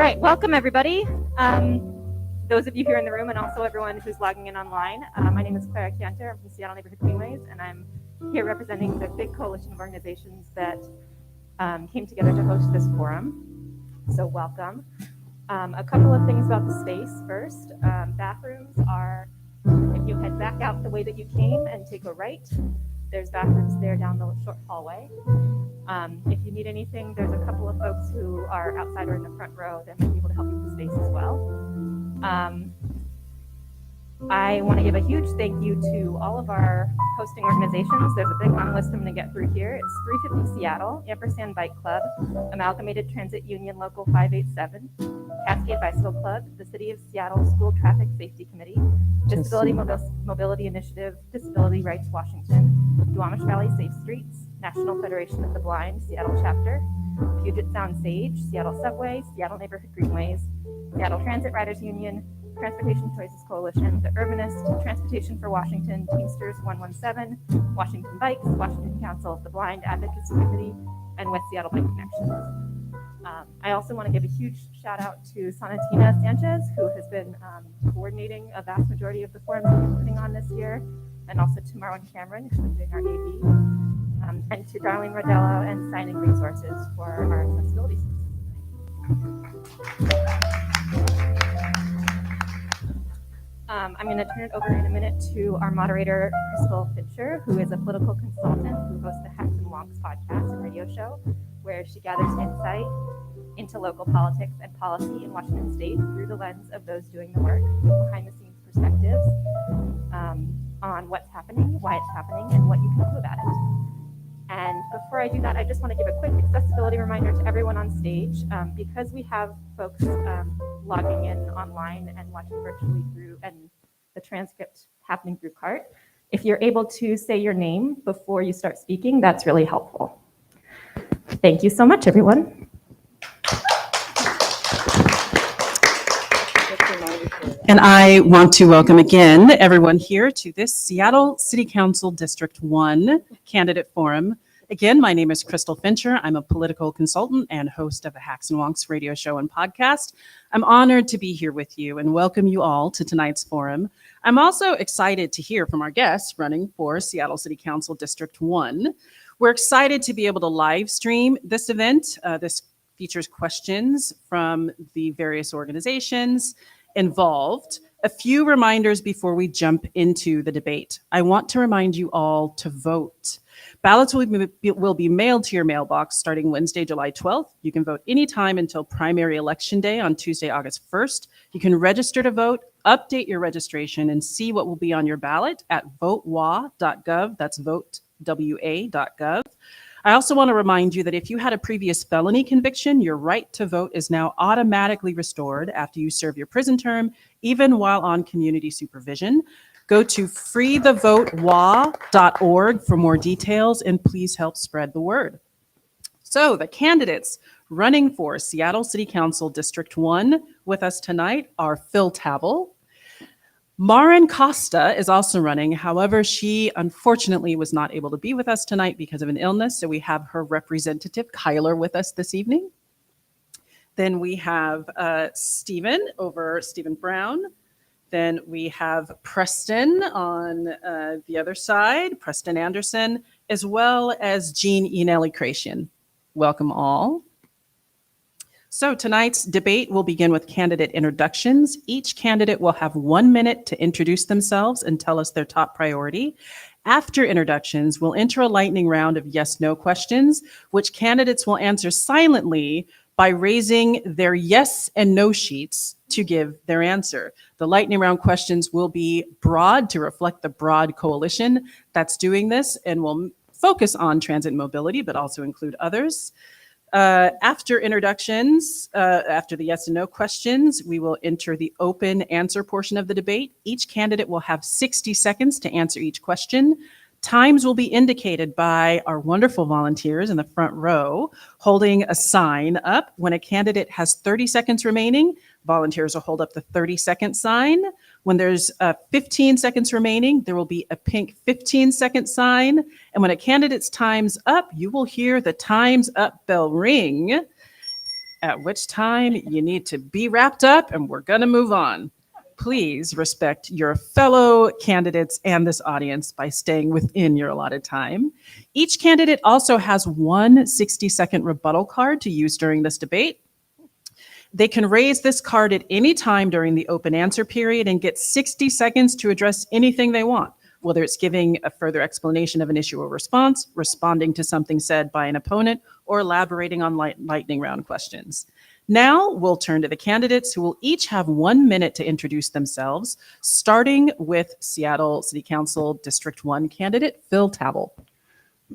right, welcome everybody. Those of you here in the room and also everyone who's logging in online. My name is Clara Cantor. I'm from Seattle Neighborhood Greenways, and I'm here representing the big coalition of organizations that came together to host this forum. So welcome. A couple of things about the space first. Bathrooms are, if you head back out the way that you came and take a right, there's bathrooms there down the short hallway. If you need anything, there's a couple of folks who are outside or in the front row that might be able to help you with the space as well. I want to give a huge thank you to all of our hosting organizations. There's a big long list I'm going to get through here. It's 350 Seattle, Ampersand Bike Club, Amalgamated Transit Union Local 587, Cascade Bicycle Club, the City of Seattle School Traffic Safety Committee, Disability Mobility Initiative, Disability Rights Washington, Duwamish Valley Safe Streets, National Federation of the Blind, Seattle Chapter, Puget Sound Sage, Seattle Subway, Seattle Neighborhood Greenways, Seattle Transit Riders Union, Transportation Choices Coalition, The Urbanist, Transportation for Washington, Teamsters 117, Washington Bikes, Washington Council of the Blind Advocacy Committee, and West Seattle Bike Connections. I also want to give a huge shout out to Sanatina Sanchez, who has been coordinating a vast majority of the forums that we're putting on this year, and also to Marwan Cameron, who's been doing our AV, and to Darlene Rodello and Signing Resources for our accessibility system. I'm going to turn it over in a minute to our moderator, Crystal Fincher, who is a political consultant who hosts the Hacks and Wonks podcast and radio show, where she gathers insight into local politics and policy in Washington State through the lens of those doing the work, with behind-the-scenes perspectives on what's happening, why it's happening, and what you can do about it. And before I do that, I just want to give a quick accessibility reminder to everyone on stage. Because we have folks logging in online and watching virtually through, and the transcript happening through CART, if you're able to say your name before you start speaking, that's really helpful. Thank you so much, everyone. And I want to welcome again everyone here to this Seattle City Council District 1 Candidate Forum. Again, my name is Crystal Fincher. I'm a political consultant and host of the Hacks and Wonks radio show and podcast. I'm honored to be here with you and welcome you all to tonight's forum. I'm also excited to hear from our guests running for Seattle City Council District 1. We're excited to be able to live stream this event. This features questions from the various organizations involved. A few reminders before we jump into the debate. I want to remind you all to vote. Ballots will be mailed to your mailbox starting Wednesday, July 12th. You can vote anytime until primary election day on Tuesday, August 1st. You can register to vote, update your registration, and see what will be on your ballot at votewa.gov. That's votewa.gov. I also want to remind you that if you had a previous felony conviction, your right to vote is now automatically restored after you serve your prison term, even while on community supervision. Go to freethevotewa.org for more details, and please help spread the word. So the candidates running for Seattle City Council District 1 with us tonight are Phil Tavel. Maren Costa is also running. However, she unfortunately was not able to be with us tonight because of an illness. So we have her representative, Kyler, with us this evening. Then we have Stephen Brown. Then we have Preston on the other side, Preston Anderson, as well as Jean Eneli-Kratian. Welcome all. So tonight's debate will begin with candidate introductions. Each candidate will have 1 minute to introduce themselves and tell us their top priority. After introductions, we'll enter a lightning round of yes/no questions, which candidates will answer silently by raising their yes and no sheets to give their answer. The lightning round questions will be broad to reflect the broad coalition that's doing this, and will focus on transit mobility, but also include others. After introductions, after the yes and no questions, we will enter the open answer portion of the debate. Each candidate will have 60 seconds to answer each question. Times will be indicated by our wonderful volunteers in the front row holding a sign up. When a candidate has 30 seconds remaining, volunteers will hold up the 30-second sign. When there's 15 seconds remaining, there will be a pink 15-second sign. And when a candidate's time's up, you will hear the time's up bell ring. at which time you need to be wrapped up and we're going to move on. Please respect your fellow candidates and this audience by staying within your allotted time. Each candidate also has one 60-second rebuttal card to use during this debate. They can raise this card at any time during the open answer period and get 60 seconds to address anything they want, whether it's giving a further explanation of an issue or response, responding to something said by an opponent, or elaborating on lightning round questions. Now we'll turn to the candidates, who will each have 1 minute to introduce themselves, starting with Seattle City Council District 1 candidate Phil Tavel.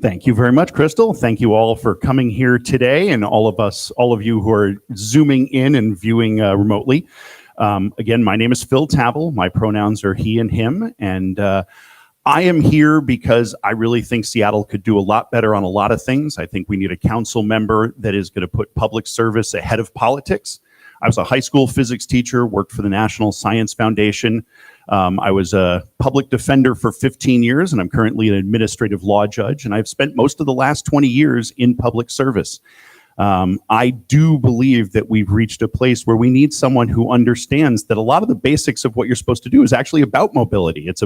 Thank you very much, Crystal. Thank you all for coming here today, and all of you who are zooming in and viewing remotely. Again, my name is Phil Tavel. My pronouns are he and him, and I am here because I really think Seattle could do a lot better on a lot of things. I think we need a council member that is going to put public service ahead of politics. I was a high school physics teacher, worked for the National Science Foundation. I was a public defender for 15 years, and I'm currently an administrative law judge, and I've spent most of the last 20 years in public service. I do believe that we've reached a place where we need someone who understands that a lot of the basics of what you're supposed to do is actually about mobility. It's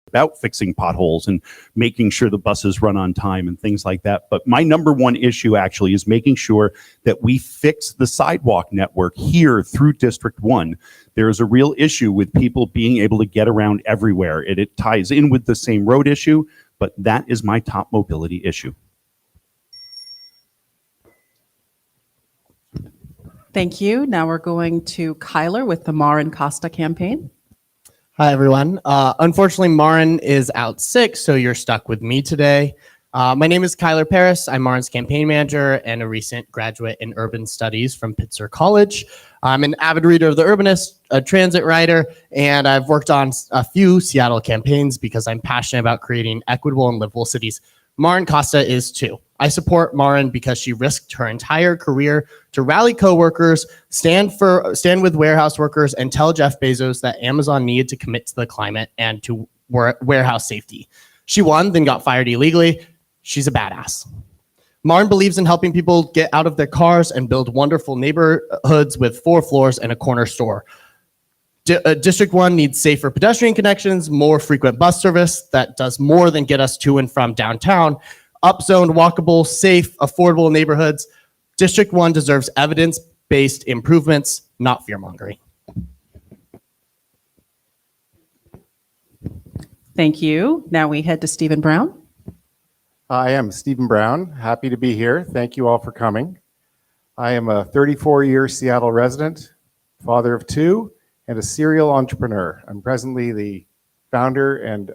about fixing potholes and making sure the buses run on time and things like that. But my number one issue actually is making sure that we fix the sidewalk network here through District 1. There is a real issue with people being able to get around everywhere. It ties in with the same road issue, but that is my top mobility issue. Thank you. Now we're going to Kyler with the Marin Costa campaign. Hi, everyone. Unfortunately, Marin is out sick, so you're stuck with me today. My name is Kyler Paris. I'm Marin's campaign manager and a recent graduate in urban studies from Pitzer College. I'm an avid reader of The Urbanist, a transit writer, and I've worked on a few Seattle campaigns because I'm passionate about creating equitable and livable cities. Marin Costa is too. I support Marin because she risked her entire career to rally coworkers, stand with warehouse workers, and tell Jeff Bezos that Amazon needed to commit to the climate and to warehouse safety. She won, then got fired illegally. She's a badass. Marin believes in helping people get out of their cars and build wonderful neighborhoods with 4 floors and a corner store. District 1 needs safer pedestrian connections, more frequent bus service that does more than get us to and from downtown, upzoned, walkable, safe, affordable neighborhoods. District 1 deserves evidence-based improvements, not fear-mongering. Thank you. Now we head to Stephen Brown. I am Stephen Brown. Happy to be here. Thank you all for coming. I am a 34-year Seattle resident, father of 2, and a serial entrepreneur. I'm presently the founder and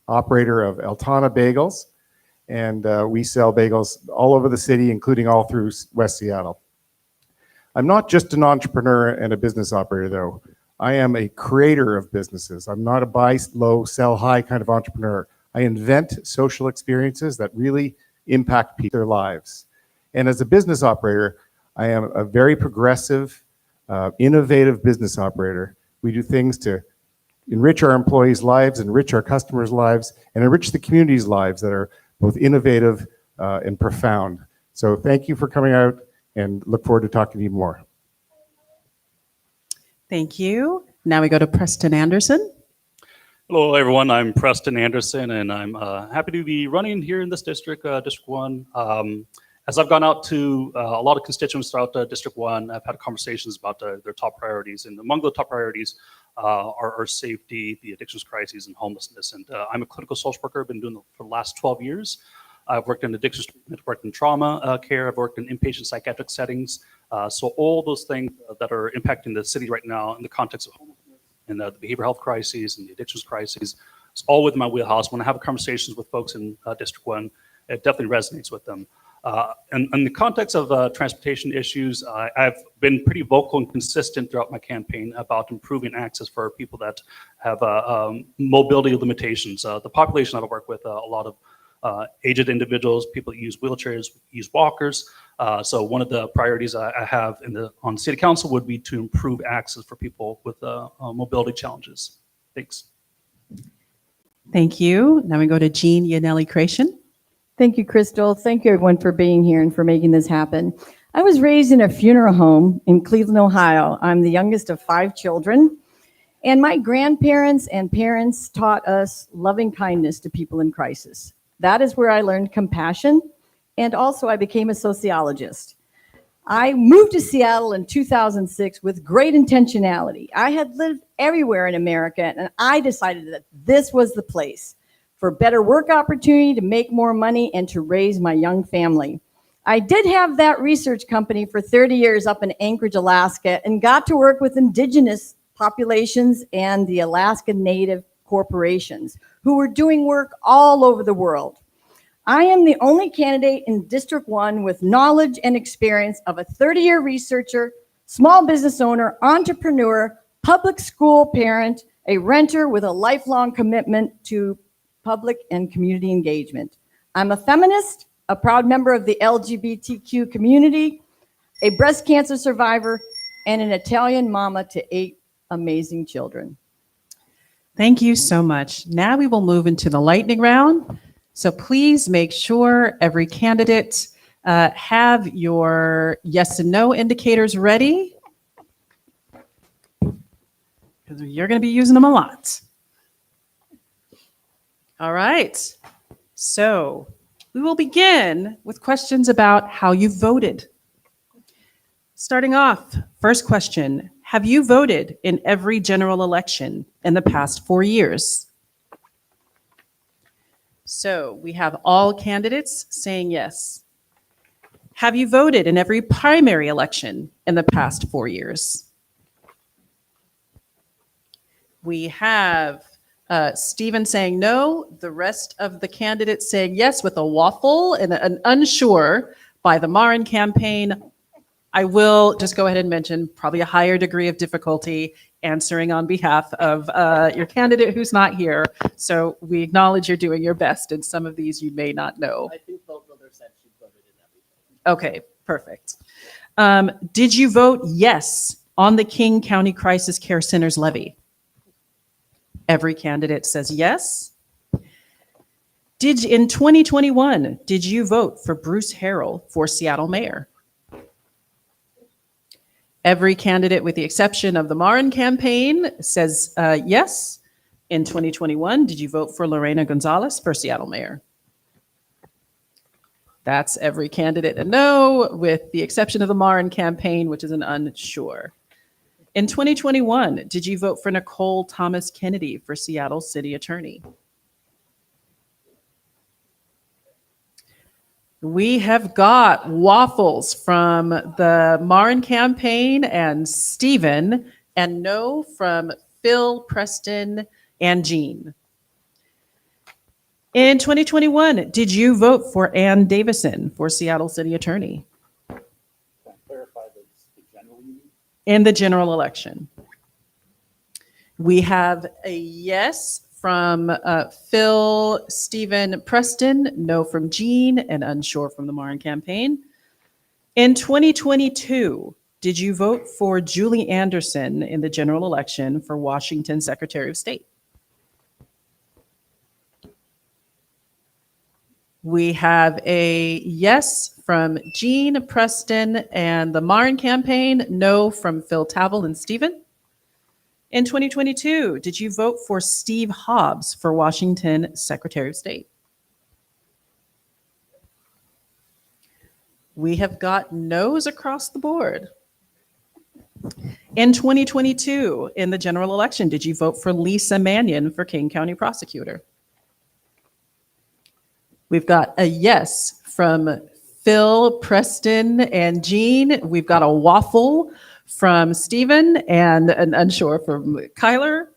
operator of Eltana Bagels, and we sell bagels all over the city, including all through West Seattle. I'm not just an entrepreneur and a business operator, though. I am a creator of businesses. I'm not a buy low, sell high kind of entrepreneur. I invent social experiences that really impact their lives. And as a business operator, I am a very progressive, innovative business operator. We do things to enrich our employees' lives, enrich our customers' lives, and enrich the community's lives that are both innovative and profound. So thank you for coming out, and look forward to talking to you more. Thank you. Now we go to Preston Anderson. Hello, everyone. I'm Preston Anderson, and I'm happy to be running here in this district, District 1. As I've gone out to a lot of constituents throughout District 1, I've had conversations about their top priorities, and among the top priorities are safety, the addictions crises, and homelessness. And I'm a clinical social worker. I've been doing it for the last 12 years. I've worked in addictions treatment, worked in trauma care, I've worked in inpatient psychiatric settings. So all those things that are impacting the city right now in the context of homelessness and the behavioral health crises and the addictions crises, it's all within my wheelhouse. When I have conversations with folks in District 1, it definitely resonates with them. And in the context of transportation issues, I've been pretty vocal and consistent throughout my campaign about improving access for people that have mobility limitations. The population that I work with, a lot of aged individuals, people that use wheelchairs, use walkers. So one of the priorities I have on City Council would be to improve access for people with mobility challenges. Thanks. Thank you. Now we go to Jean Yanelli Creation. Thank you, Crystal. Thank you, everyone, for being here and for making this happen. I was raised in a funeral home in Cleveland, Ohio. I'm the youngest of 5 children, and my grandparents and parents taught us loving kindness to people in crisis. That is where I learned compassion, and also I became a sociologist. I moved to Seattle in 2006 with great intentionality. I had lived everywhere in America, and I decided that this was the place for better work opportunity, to make more money, and to raise my young family. I did have that research company for 30 years up in Anchorage, Alaska, and got to work with indigenous populations and the Alaska Native corporations who were doing work all over the world. I am the only candidate in District 1 with knowledge and experience of a 30-year researcher, small business owner, entrepreneur, public school parent, a renter with a lifelong commitment to public and community engagement. I'm a feminist, a proud member of the LGBTQ community, a breast cancer survivor, and an Italian mama to 8 amazing children. Thank you so much. Now we will move into the lightning round. So please make sure every candidate have your yes and no indicators ready, because you're going to be using them a lot. All right. So we will begin with questions about how you voted. Starting off, first question, have you voted in every general election in the past 4 years? So we have all candidates saying yes. Have you voted in every primary election in the past 4 years? We have Stephen saying no, the rest of the candidates saying yes with a waffle and an unsure by the Marin campaign. I will just go ahead and mention probably a higher degree of difficulty answering on behalf of your candidate who's not here. So we acknowledge you're doing your best, and some of these you may not know. I think both others said she voted in everything. Okay, perfect. Did you vote yes on the King County Crisis Care Center's levy? Every candidate says yes. In 2021, did you vote for Bruce Harrell for Seattle mayor? Every candidate, with the exception of the Marin campaign, says yes. In 2021, did you vote for Lorena Gonzalez for Seattle mayor? That's every candidate a no, with the exception of the Marin campaign, which is an unsure. In 2021, did you vote for Nicole Thomas Kennedy for Seattle City Attorney? We have got waffles from the Marin campaign and Stephen, and no from Phil, Preston, and Jean. In 2021, did you vote for Ann Davison for Seattle City Attorney? In the general election. We have a yes from Phil, Stephen, Preston, no from Jean, and unsure from the Marin campaign. In 2022, did you vote for Julie Anderson in the general election for Washington Secretary of State? We have a yes from Jean, Preston, and the Marin campaign, no from Phil Tavel and Stephen. In 2022, did you vote for Steve Hobbs for Washington Secretary of State? We have got no's across the board. In 2022, in the general election, did you vote for Lisa Mannion for King County Prosecutor? We've got a yes from Phil, Preston, and Jean. We've got a waffle from Stephen and an unsure from Kyler,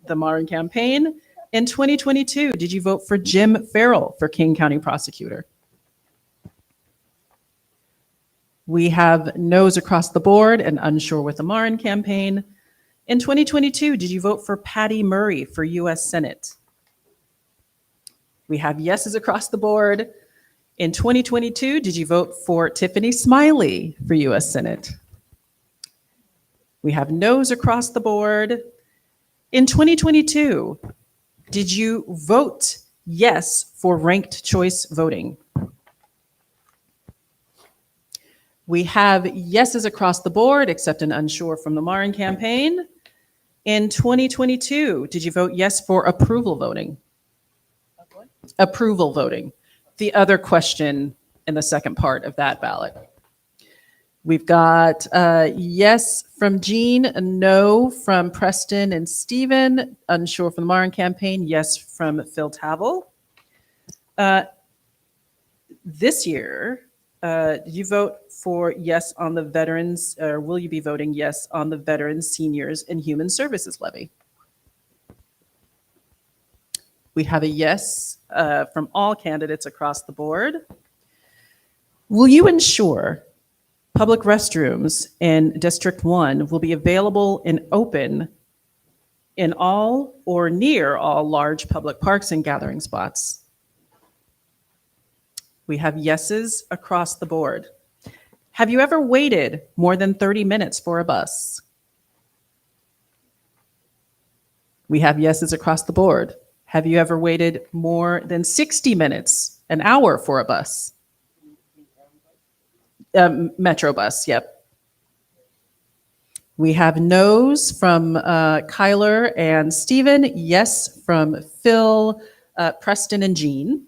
the Marin campaign. In 2022, did you vote for Jim Farrell for King County Prosecutor? We have no's across the board and unsure with the Marin campaign. In 2022, did you vote for Patty Murray for U.S. Senate? We have yeses across the board. In 2022, did you vote for Tiffany Smiley for U.S. Senate? We have no's across the board. In 2022, did you vote yes for ranked choice voting? We have yeses across the board, except an unsure from the Marin campaign. In 2022, did you vote yes for approval voting? Approval voting. The other question in the second part of that ballot. We've got yes from Jean, a no from Preston and Stephen, unsure from the Marin campaign, yes from Phil Tavel. This year, did you vote for yes on the veterans, or will you be voting yes on the Veterans, Seniors, and Human Services levy? We have a yes from all candidates across the board. Will you ensure public restrooms in District 1 will be available and open in all or near all large public parks and gathering spots? We have yeses across the board. Have you ever waited more than 30 minutes for a bus? We have yeses across the board. Have you ever waited more than 60 minutes, an hour for a bus? Metro bus, yep. We have no's from Kyler and Stephen, yes from Phil, Preston, and Jean.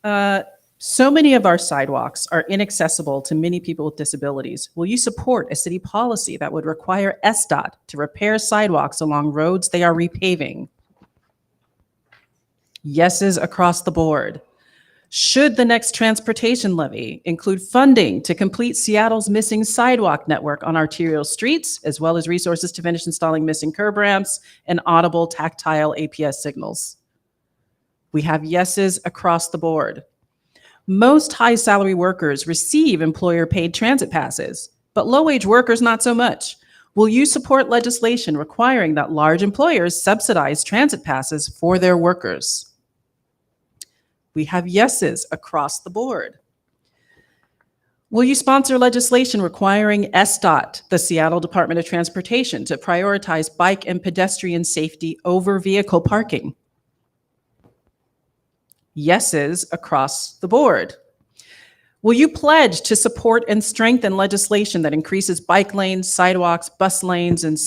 So many of our sidewalks are inaccessible to many people with disabilities. Will you support a city policy that would require SDOT to repair sidewalks along roads they are repaving? Yeses across the board. Should the next transportation levy include funding to complete Seattle's missing sidewalk network on arterial streets, as well as resources to finish installing missing curb ramps and audible tactile APS signals? We have yeses across the board. Most high salary workers receive employer paid transit passes, but low wage workers not so much. Will you support legislation requiring that large employers subsidize transit passes for their workers? We have yeses across the board. Will you sponsor legislation requiring SDOT, the Seattle Department of Transportation, to prioritize bike and pedestrian safety over vehicle parking? Yeses across the board. Will you pledge to support and strengthen legislation that increases bike lanes, sidewalks, bus lanes, and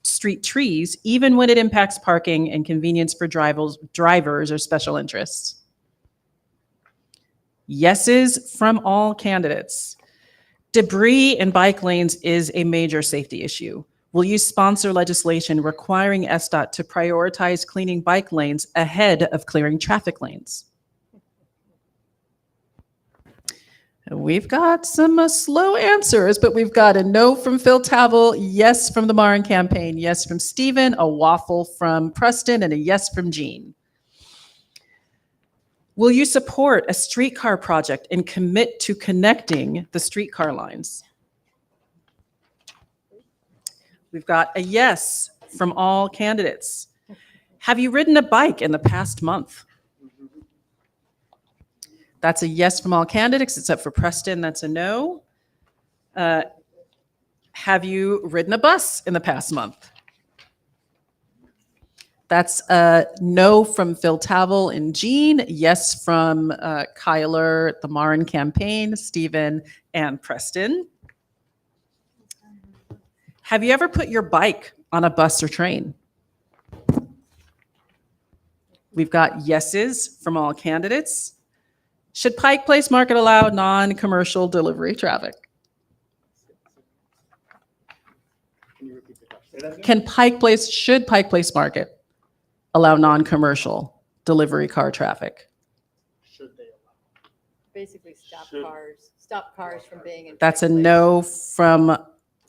street trees, even when it impacts parking and convenience for drivers or special interests? Yeses from all candidates. Debris in bike lanes is a major safety issue. Will you sponsor legislation requiring SDOT to prioritize cleaning bike lanes ahead of clearing traffic lanes? We've got some slow answers, but we've got a no from Phil Tavel, yes from the Marin campaign, yes from Stephen, a waffle from Preston, and a yes from Jean. Will you support a streetcar project and commit to connecting the streetcar lines? We've got a yes from all candidates. Have you ridden a bike in the past month? That's a yes from all candidates, except for Preston, that's a no. Have you ridden a bus in the past month? That's a no from Phil Tavel and Jean, yes from Kyler, the Marin campaign, Stephen, and Preston. Have you ever put your bike on a bus or train? We've got yeses from all candidates. Should Pike Place Market allow non-commercial delivery traffic? Should Pike Place Market allow non-commercial delivery car traffic? Basically stop cars from being in. That's a Pike Place. no from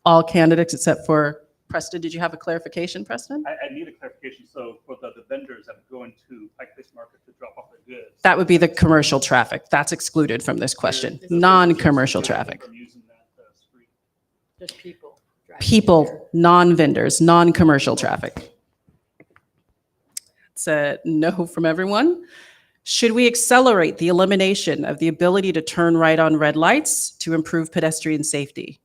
all candidates except for Preston. Did you have a clarification, Preston? I need a clarification. So for the vendors that go into Pike Place Market to drop off their goods. That would be the commercial traffic. That's excluded from this question. Non-commercial traffic. From using that street. Just people. driving People, there. non-vendors, non-commercial traffic. It's a no from everyone. Should we accelerate the elimination of the ability to turn right on red lights to improve pedestrian safety?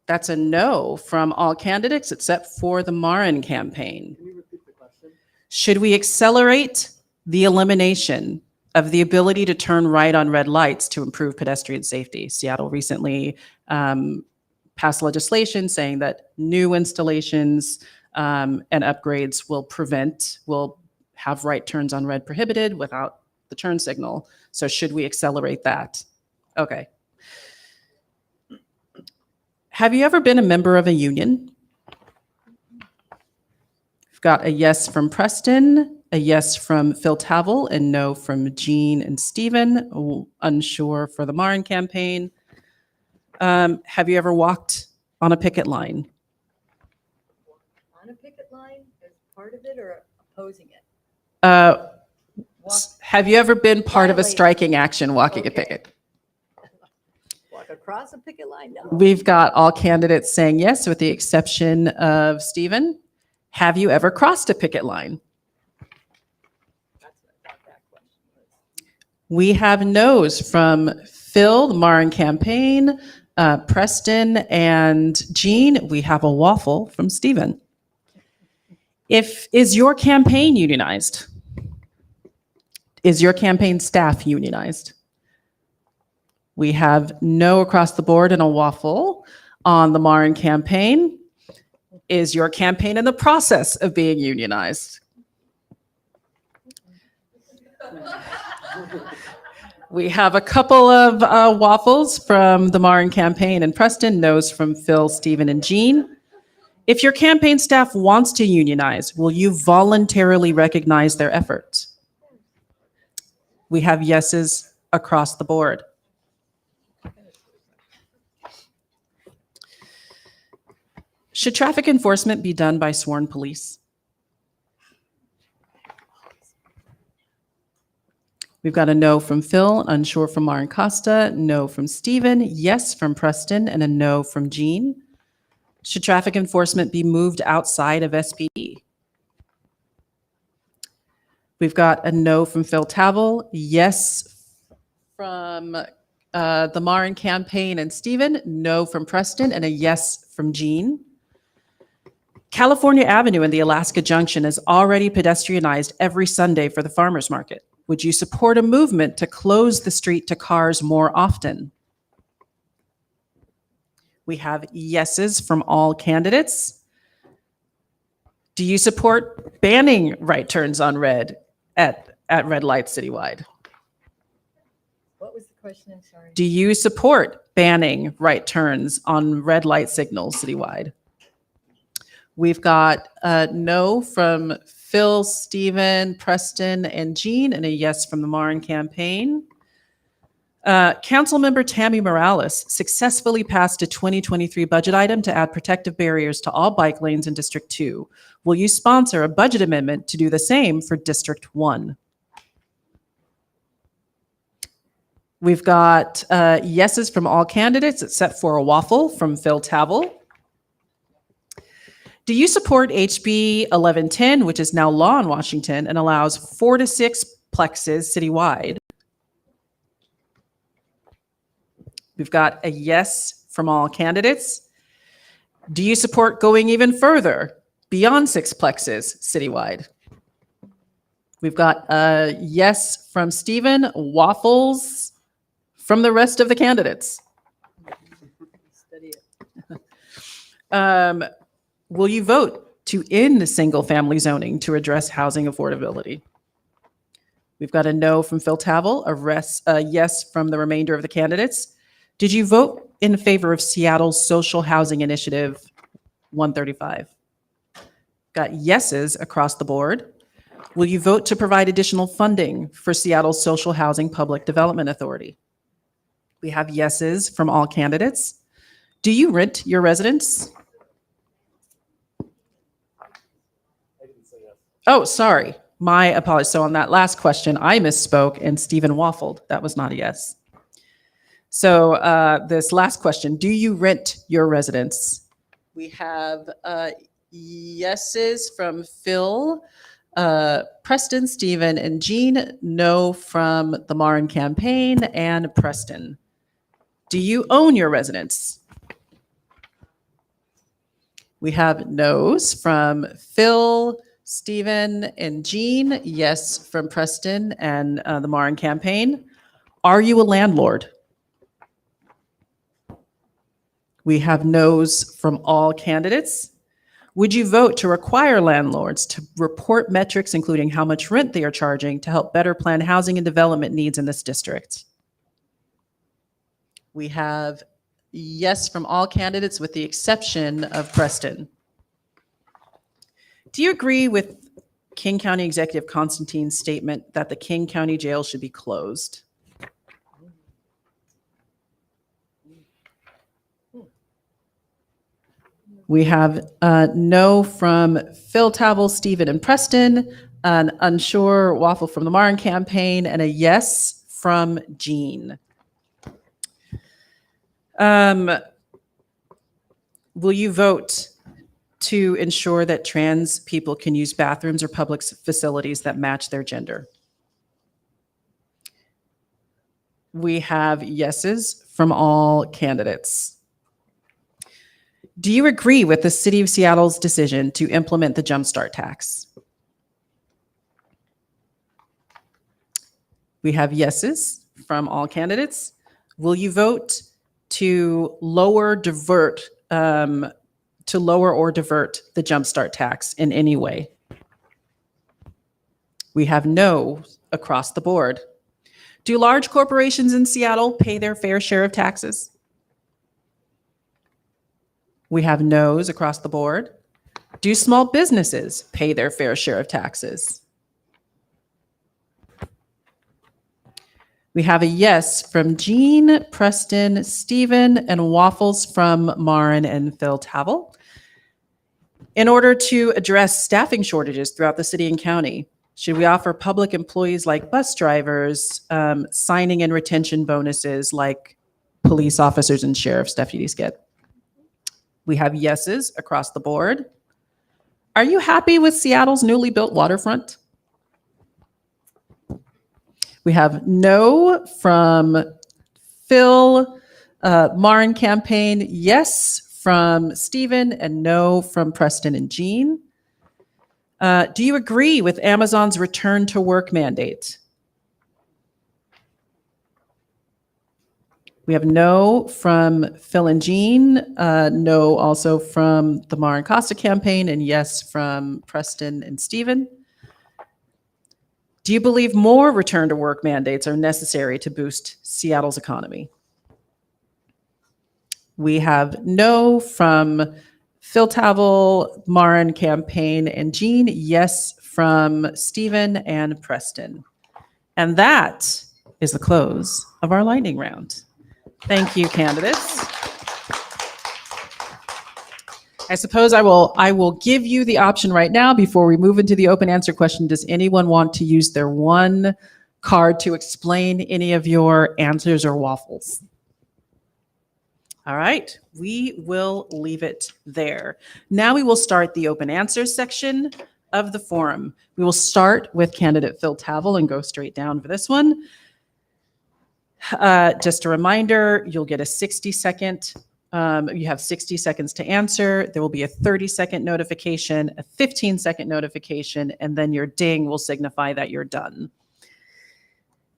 That's a no from all candidates except for the Marin campaign. Should we accelerate the elimination of the ability to turn right on red lights to improve pedestrian safety. Seattle recently passed legislation saying that new installations and upgrades will have right turns on red prohibited without the turn signal. So should we accelerate that? Okay. Have you ever been a member of a union? We've got a yes from Preston, a yes from Phil Tavel, and no from Jean and Stephen. Unsure for the Marin campaign. Have you ever walked on a picket line? On a picket line as part of it or opposing it? Have you ever been part of a Violate. striking action walking a Okay. picket? Walk across a picket line? No. We've got all candidates saying yes, with the exception of Stephen. Have you ever crossed a picket line? That's what I thought that question was. We have no's from Phil, the Marin campaign, Preston, and Jean. We have a waffle from Stephen. Is your campaign unionized? Is your campaign staff unionized? We have no across the board and a waffle on the Marin campaign. Is your campaign in the process of being unionized? We have a couple of waffles from the Marin campaign and Preston, no's from Phil, Stephen, and Jean. If your campaign staff wants to unionize, will you voluntarily recognize their efforts? We have yeses across the board. Should traffic enforcement be done by sworn police? We've got a no from Phil, unsure from Marin Costa, no from Stephen, yes from Preston, and a no from Jean. Should traffic enforcement be moved outside of SPD? We've got a no from Phil Tavel, yes from the Marin campaign and Stephen, no from Preston, and a yes from Jean. California Avenue and the Alaska Junction is already pedestrianized every Sunday for the farmers market. Would you support a movement to close the street to cars more often? We have yeses from all candidates. Do you support banning right turns on red at red lights citywide? What was the question? I'm sorry. Do you support banning right turns on red light signals citywide? We've got a no from Phil, Stephen, Preston, and Jean, and a yes from the Marin campaign. Councilmember Tammy Morales successfully passed a 2023 budget item to add protective barriers to all bike lanes in District 2. Will you sponsor a budget amendment to do the same for District 1? We've got yeses from all candidates except for a waffle from Phil Tavel. Do you support HB 1110, which is now law in Washington and allows 4 to 6 plexes citywide? We've got a yes from all candidates. Do you support going even further beyond 6 plexes citywide? We've got a yes from Stephen, waffles from the rest of the candidates. Study it. Will you vote to end single-family zoning to address housing affordability? We've got a no from Phil Tavel, a yes from the remainder of the candidates. Did you vote in favor of Seattle's Social Housing Initiative 135? Got yeses across the board. Will you vote to provide additional funding for Seattle's Social Housing Public Development Authority? We have yeses from all candidates. Do you rent your residence? Oh, sorry. My apologies. So on that last question, I misspoke and Stephen waffled. That was not a yes. So this last question, do you rent your residence? We have yeses from Phil, Preston, Stephen, and Jean. No from the Marin campaign and Preston. Do you own your residence? We have no's from Phil, Stephen and Jean, yes from Preston and the Marin campaign. Are you a landlord? We have no's from all candidates. Would you vote to require landlords to report metrics, including how much rent they are charging, to help better plan housing and development needs in this district? We have yes from all candidates with the exception of Preston. Do you agree with King County Executive Constantine's statement that the King County Jail should be closed? We have no from Phil Tavel, Stephen, and Preston, an unsure Waffle from the Marin campaign, and a yes from Jean. Will you vote to ensure that trans people can use bathrooms or public facilities that match their gender? We have yeses from all candidates. Do you agree with the City of Seattle's decision to implement the Jumpstart tax? We have yeses from all candidates. Will you vote to lower or divert the Jumpstart tax in any way? We have no across the board. Do large corporations in Seattle pay their fair share of taxes? We have no's across the board. Do small businesses pay their fair share of taxes? We have a yes from Jean, Preston, Stephen, and waffles from Marin and Phil Tavel. In order to address staffing shortages throughout the city and county, should we offer public employees like bus drivers signing and retention bonuses like police officers and sheriff's deputies get? We have yeses across the board. Are you happy with Seattle's newly built waterfront? We have no from Phil, Marin campaign, yes from Stephen, and no from Preston and Jean. Do you agree with Amazon's return to work mandate? We have no from Phil and Jean, no also from the Marin Costa campaign, and yes from Preston and Stephen. Do you believe more return to work mandates are necessary to boost Seattle's economy? We have no from Phil Tavel, Marin campaign, and Jean, yes from Stephen and Preston. And that is the close of our lightning round. Thank you, candidates. I suppose I will give you the option right now before we move into the open answer question. Does anyone want to use their one card to explain any of your answers or waffles? All right, we will leave it there. Now we will start the open answers section of the forum. We will start with candidate Phil Tavel and go straight down for this one. Just a reminder, you'll get a 60-second, you have 60 seconds to answer. There will be a 30-second notification, a 15-second notification, and then your ding will signify that you're done.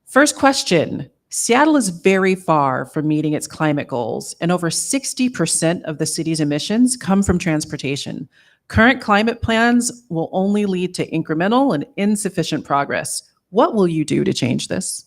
First question, Seattle is very far from meeting its climate goals, and over 60% of the city's emissions come from transportation. Current climate plans will only lead to incremental and insufficient progress. What will you do to change this?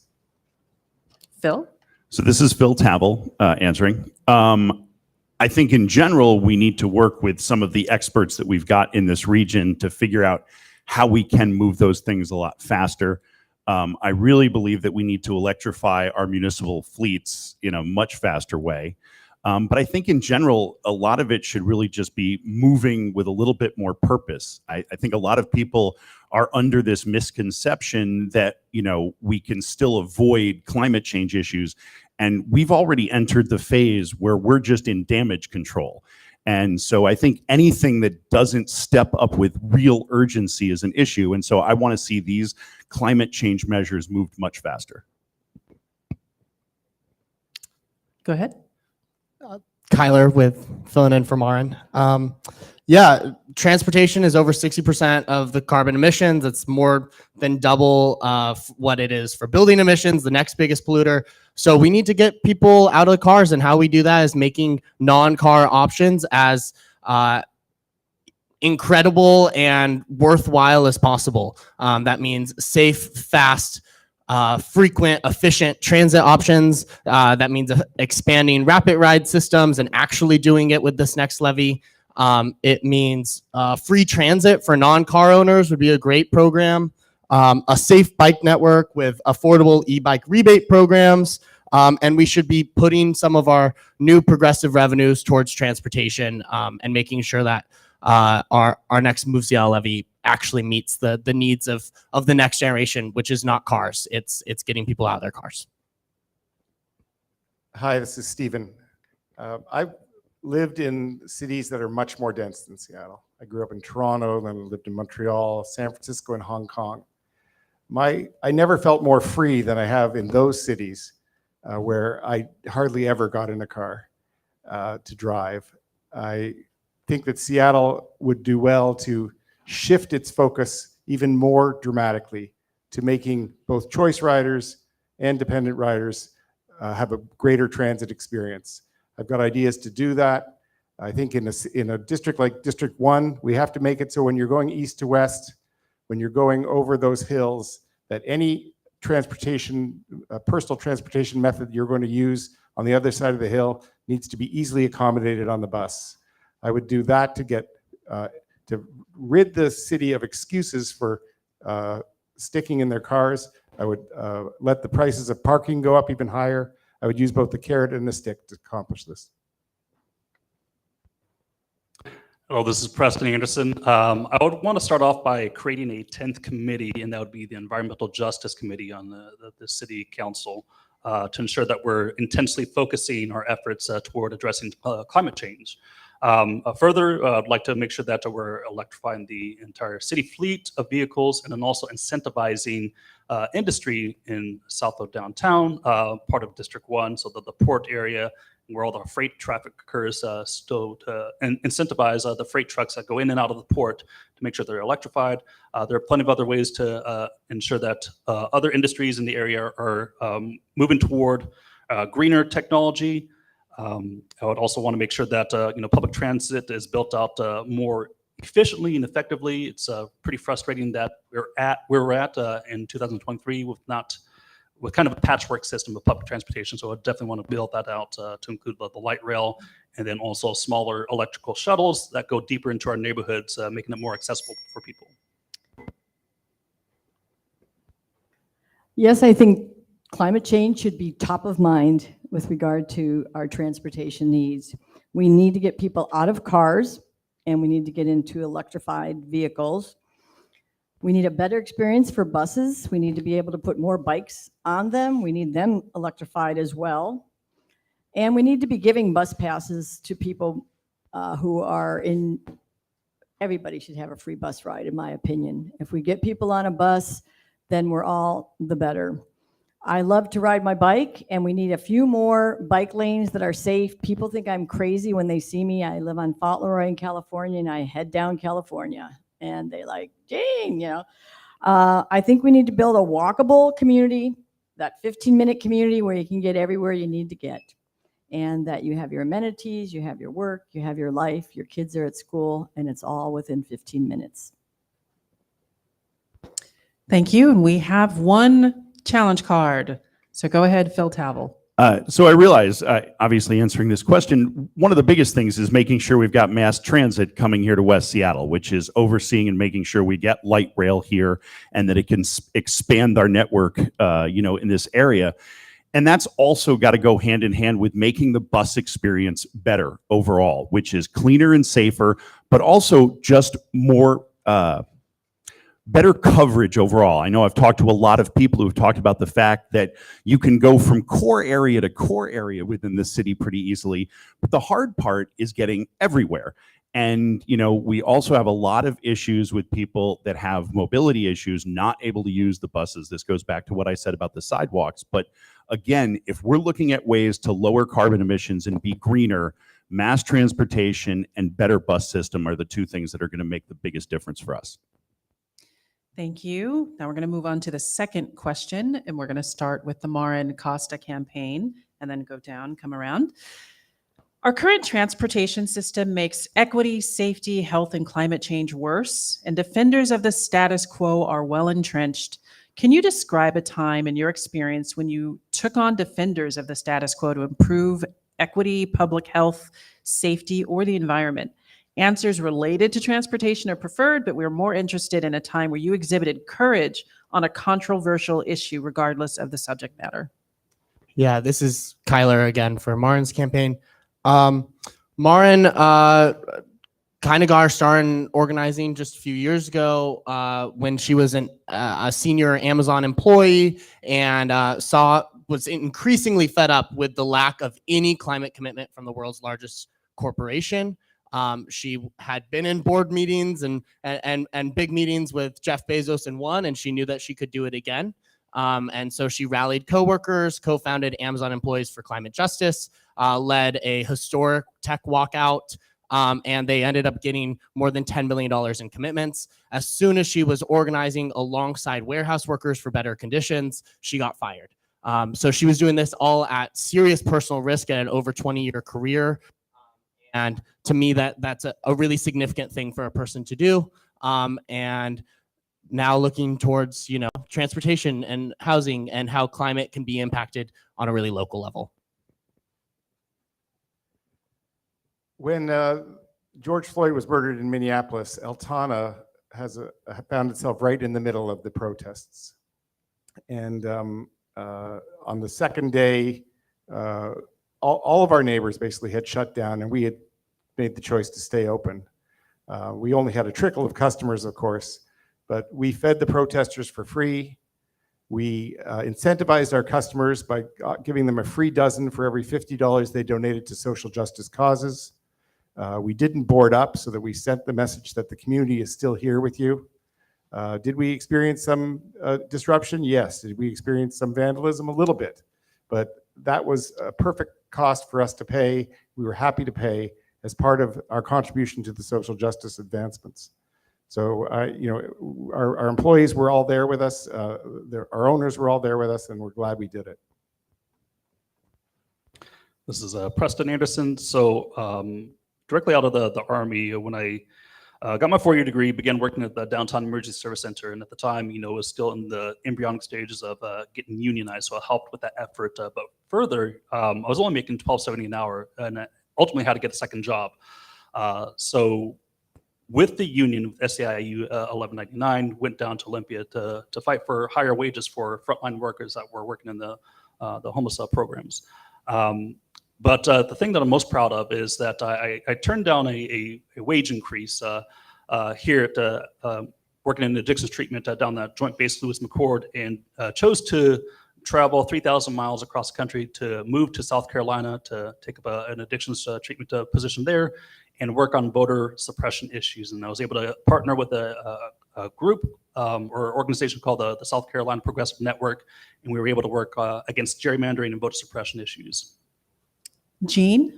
Phil? So this is Phil Tavel answering. I think in general, we need to work with some of the experts that we've got in this region to figure out how we can move those things a lot faster. I really believe that we need to electrify our municipal fleets in a much faster way. But I think in general, a lot of it should really just be moving with a little bit more purpose. I think a lot of people are under this misconception that, you know, we can still avoid climate change issues. And we've already entered the phase where we're just in damage control. And so I think anything that doesn't step up with real urgency is an issue. And so I want to see these climate change measures moved much faster. Go ahead. Kyler with filling in for Marin. Yeah, transportation is over 60% of the carbon emissions. It's more than double what it is for building emissions, the next biggest polluter. So we need to get people out of the cars, and how we do that is making non-car options as incredible and worthwhile as possible. That means safe, fast, frequent, efficient transit options. That means expanding rapid ride systems and actually doing it with this next levy. It means free transit for non-car owners would be a great program. A safe bike network with affordable e-bike rebate programs. And we should be putting some of our new progressive revenues towards transportation and making sure that our next Move Seattle levy actually meets the needs of the next generation, which is not cars. It's getting people out of their cars. Hi, this is Stephen. I've lived in cities that are much more dense than Seattle. I grew up in Toronto, then lived in Montreal, San Francisco, and Hong Kong. I never felt more free than I have in those cities where I hardly ever got in a car to drive. I think that Seattle would do well to shift its focus even more dramatically to making both choice riders and dependent riders have a greater transit experience. I've got ideas to do that. I think in a district like District 1, we have to make it so when you're going east to west, when you're going over those hills, that any transportation, personal transportation method you're going to use on the other side of the hill needs to be easily accommodated on the bus. I would do that to get to rid the city of excuses for sticking in their cars. I would let the prices of parking go up even higher. I would use both the carrot and the stick to accomplish this. Hello, this is Preston Anderson. I would want to start off by creating a 10th committee, and that would be the Environmental Justice Committee on the City Council to ensure that we're intensely focusing our efforts toward addressing climate change. Further, I'd like to make sure that we're electrifying the entire city fleet of vehicles and then also incentivizing industry in South of downtown, part of District 1, so that the port area where all the freight traffic occurs still to incentivize the freight trucks that go in and out of the port to make sure they're electrified. There are plenty of other ways to ensure that other industries in the area are moving toward greener technology. I would also want to make sure that public transit is built out more efficiently and effectively. It's pretty frustrating that we're at where we're at in 2023 with kind of a patchwork system of public transportation. So I definitely want to build that out to include the light rail and then also smaller electrical shuttles that go deeper into our neighborhoods, making it more accessible for people. Yes, I think climate change should be top of mind with regard to our transportation needs. We need to get people out of cars and we need to get into electrified vehicles. We need a better experience for buses. We need to be able to put more bikes on them. We need them electrified as well. And we need to be giving bus passes to people who are in, everybody should have a free bus ride, in my opinion. If we get people on a bus, then we're all the better. I love to ride my bike, and we need a few more bike lanes that are safe. People think I'm crazy when they see me. I live on Fauntleroy in California, and I head down California. And they like, Jane, I think we need to build a walkable community, that 15-minute community where you can get everywhere you need to get. And that you have your amenities, you have your work, you have your life, your kids are at school, and it's all within 15 minutes. Thank you. And we have one challenge card. So go ahead, Phil Tavel. So I realize, obviously answering this question, one of the biggest things is making sure we've got mass transit coming here to West Seattle, which is overseeing and making sure we get light rail here and that it can expand our network, in this area. And that's also got to go hand in hand with making the bus experience better overall, which is cleaner and safer, but also just more better coverage overall. I know I've talked to a lot of people who've talked about the fact that you can go from core area to core area within the city pretty easily, but the hard part is getting everywhere. And, we also have a lot of issues with people that have mobility issues, not able to use the buses. This goes back to what I said about the sidewalks. But again, if we're looking at ways to lower carbon emissions and be greener, mass transportation and better bus system are the two things that are going to make the biggest difference for us. Thank you. Now we're going to move on to the second question, and we're going to start with the Marin Costa campaign and then go down, come around. Our current transportation system makes equity, safety, health, and climate change worse, and defenders of the status quo are well entrenched. Can you describe a time in your experience when you took on defenders of the status quo to improve equity, public health, safety, or the environment? Answers related to transportation are preferred, but we're more interested in a time where you exhibited courage on a controversial issue, regardless of the subject matter. Yeah, this is Kyler again for Marin's campaign. Marin kind of got her start in organizing just a few years ago when she was a senior Amazon employee and was increasingly fed up with the lack of any climate commitment from the world's largest corporation. She had been in board meetings and big meetings with Jeff Bezos and won, and she knew that she could do it again. And so she rallied coworkers, co-founded Amazon Employees for Climate Justice, led a historic tech walkout, and they ended up getting more than $10 million in commitments. As soon as she was organizing alongside warehouse workers for better conditions, she got fired. So she was doing this all at serious personal risk at an over 20-year career. And to me, that's a really significant thing for a person to do. And now looking towards, transportation and housing and how climate can be impacted on a really local level. When George Floyd was murdered in Minneapolis, Altana found itself right in the middle of the protests. And on the second day, all of our neighbors basically had shut down, and we had made the choice to stay open. We only had a trickle of customers, of course, but we fed the protesters for free. We incentivized our customers by giving them a free dozen for every $50 they donated to social justice causes. We didn't board up so that we sent the message that the community is still here with you. Did we experience some disruption? Yes. Did we experience some vandalism? A little bit. But that was a perfect cost for us to pay. We were happy to pay as part of our contribution to the social justice advancements. So, our employees were all there with us. Our owners were all there with us, and we're glad we did it. This is Preston Anderson. So directly out of the Army, when I got my 4-year degree, began working at the Downtown Emergency Service Center. And at the time, it was still in the embryonic stages of getting unionized. So I helped with that effort. But further, I was only making $12.70 an hour and I ultimately had to get a second job. So with the union, SEIU 1199, went down to Olympia to fight for higher wages for frontline workers that were working in the homeless programs. But the thing that I'm most proud of is that I turned down a wage increase here at working in addictions treatment down the Joint Base Lewis McChord, and chose to travel 3,000 miles across the country to move to South Carolina to take up an addictions treatment position there and work on voter suppression issues. And I was able to partner with a group or organization called the South Carolina Progressive Network, and we were able to work against gerrymandering and voter suppression issues. Jean?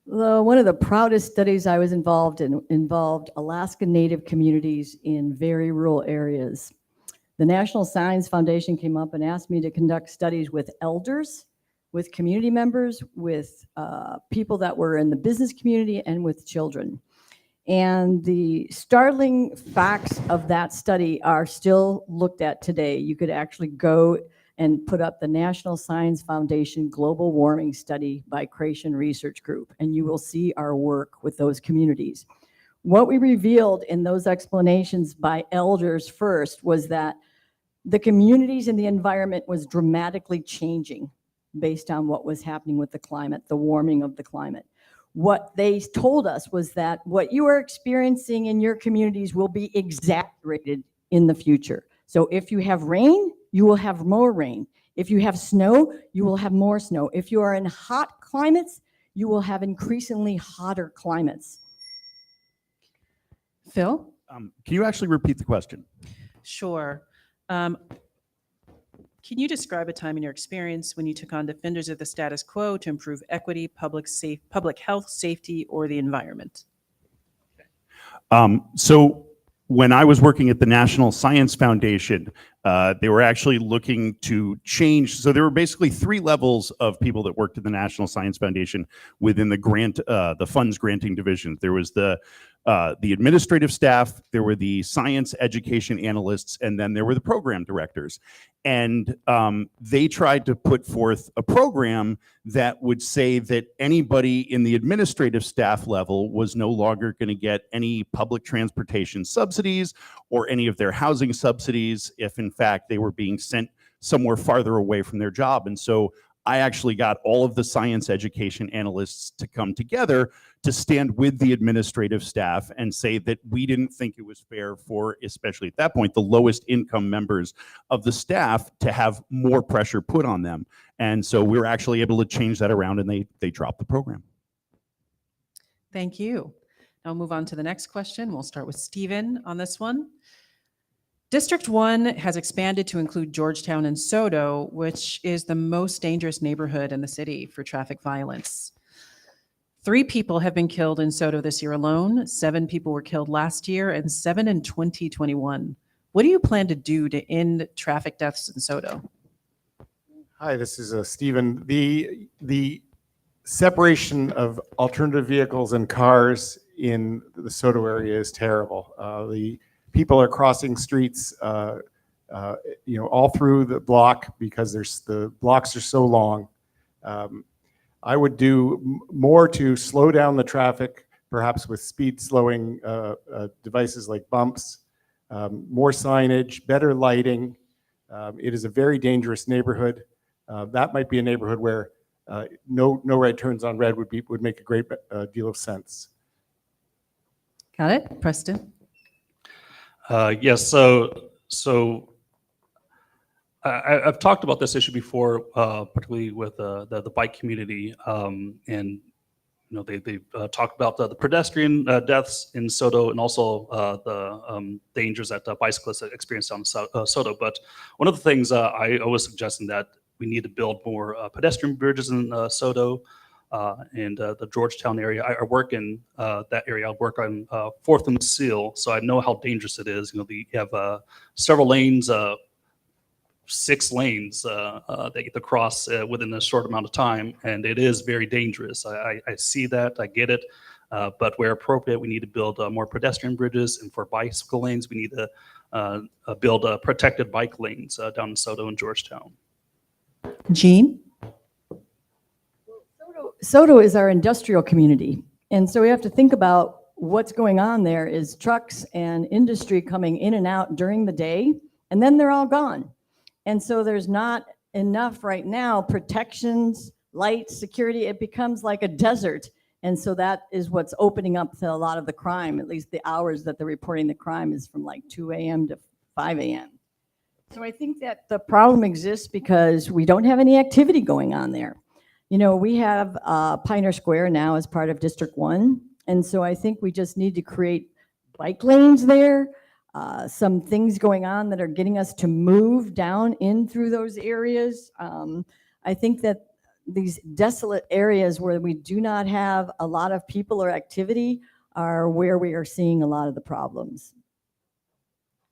One of the proudest studies I was involved in involved Alaska Native communities in very rural areas. The National Science Foundation came up and asked me to conduct studies with elders, with community members, with people that were in the business community, and with children. And the startling facts of that study are still looked at today. You could actually go and put up the National Science Foundation Global Warming Study by Creation Research Group, and you will see our work with those communities. What we revealed in those explanations by elders first was that the communities and the environment was dramatically changing based on what was happening with the climate, the warming of the climate. What they told us was that what you are experiencing in your communities will be exaggerated in the future. So if you have rain, you will have more rain. If you have snow, you will have more snow. If you are in hot climates, you will have increasingly hotter climates. Phil? Can you actually repeat the question? Sure. Can you describe a time in your experience when you took on defenders of the status quo to improve equity, public health, safety, or the environment? So when I was working at the National Science Foundation, they were actually looking to change. So there were basically 3 levels of people that worked at the National Science Foundation within the funds granting division. There was the administrative staff, there were the science education analysts, and then there were the program directors. And they tried to put forth a program that would say that anybody in the administrative staff level was no longer going to get any public transportation subsidies or any of their housing subsidies if in fact they were being sent somewhere farther away from their job. And so I actually got all of the science education analysts to come together to stand with the administrative staff and say that we didn't think it was fair for, especially at that point, the lowest income members of the staff to have more pressure put on them. And so we were actually able to change that around, and they dropped the program. Thank you. Now we'll move on to the next question. We'll start with Stephen on this one. District 1 has expanded to include Georgetown and Soto, which is the most dangerous neighborhood in the city for traffic violence. 3 people have been killed in Soto this year alone. 7 people were killed last year and 7 in 2021. What do you plan to do to end traffic deaths in Soto? Hi, this is Stephen. The separation of alternative vehicles and cars in the Soto area is terrible. The people are crossing streets, all through the block because the blocks are so long. I would do more to slow down the traffic, perhaps with speed slowing devices like bumps, more signage, better lighting. It is a very dangerous neighborhood. That might be a neighborhood where no right turns on red would make a great deal of sense. Got it. Preston? Yes, so I've talked about this issue before, particularly with the bike community, and they've talked about the pedestrian deaths in Soto and also the dangers that bicyclists experience down in Soto. But one of the things I was suggesting that we need to build more pedestrian bridges in Soto. And the Georgetown area. I work in that area. I work on 4th and Seal, so I know how dangerous it is. You have several lanes, 6 lanes that you have to cross within a short amount of time, and it is very dangerous. I see that, I get it, but where appropriate, we need to build more pedestrian bridges, and for bicycle lanes, we need to build protected bike lanes down in Soto and Georgetown. Jean? Soto is our industrial community. And so we have to think about what's going on there is trucks and industry coming in and out during the day, and then they're all gone. And so there's not enough right now protections, lights, security. It becomes like a desert. And so that is what's opening up to a lot of the crime, at least the hours that they're reporting the crime is from like 2 a.m. to 5 a.m. So I think that the problem exists because we don't have any activity going on there. We have Pioneer Square now as part of District 1. And so I think we just need to create bike lanes there, some things going on that are getting us to move down in through those areas. I think that these desolate areas where we do not have a lot of people or activity are where we are seeing a lot of the problems.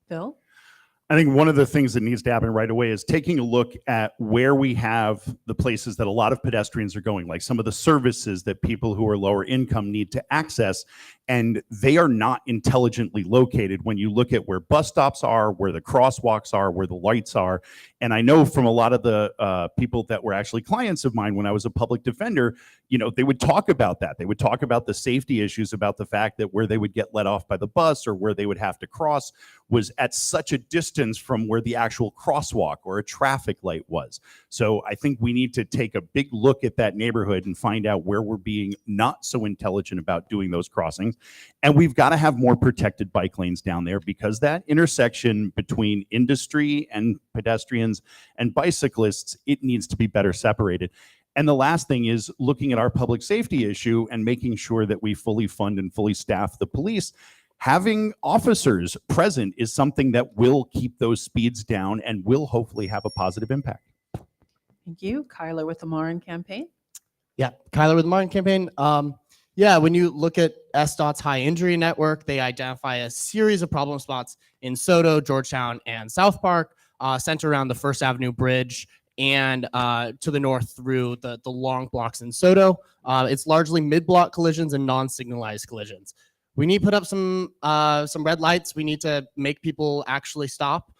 Phil? I think one of the things that needs to happen right away is taking a look at where we have the places that a lot of pedestrians are going, like some of the services that people who are lower income need to access, and they are not intelligently located when you look at where bus stops are, where the crosswalks are, where the lights are. And I know from a lot of the people that were actually clients of mine when I was a public defender, they would talk about that. They would talk about the safety issues, about the fact that where they would get let off by the bus or where they would have to cross was at such a distance from where the actual crosswalk or a traffic light was. So I think we need to take a big look at that neighborhood and find out where we're being not so intelligent about doing those crossings. And we've got to have more protected bike lanes down there, because that intersection between industry and pedestrians and bicyclists, it needs to be better separated. And the last thing is looking at our public safety issue and making sure that we fully fund and fully staff the police. having officers present is something that will keep those speeds down and will hopefully have a positive impact. Thank you. Kyler with the Marin campaign. Yeah, Kyler with the Martin campaign. Yeah, when you look at SDOT's high injury network, they identify a series of problem spots in Soto, Georgetown, and South Park, centered around the First Avenue Bridge and to the north through the long blocks in Soto. It's largely mid-block collisions and non-signalized collisions. We need to put up some red lights. We need to make people actually stop.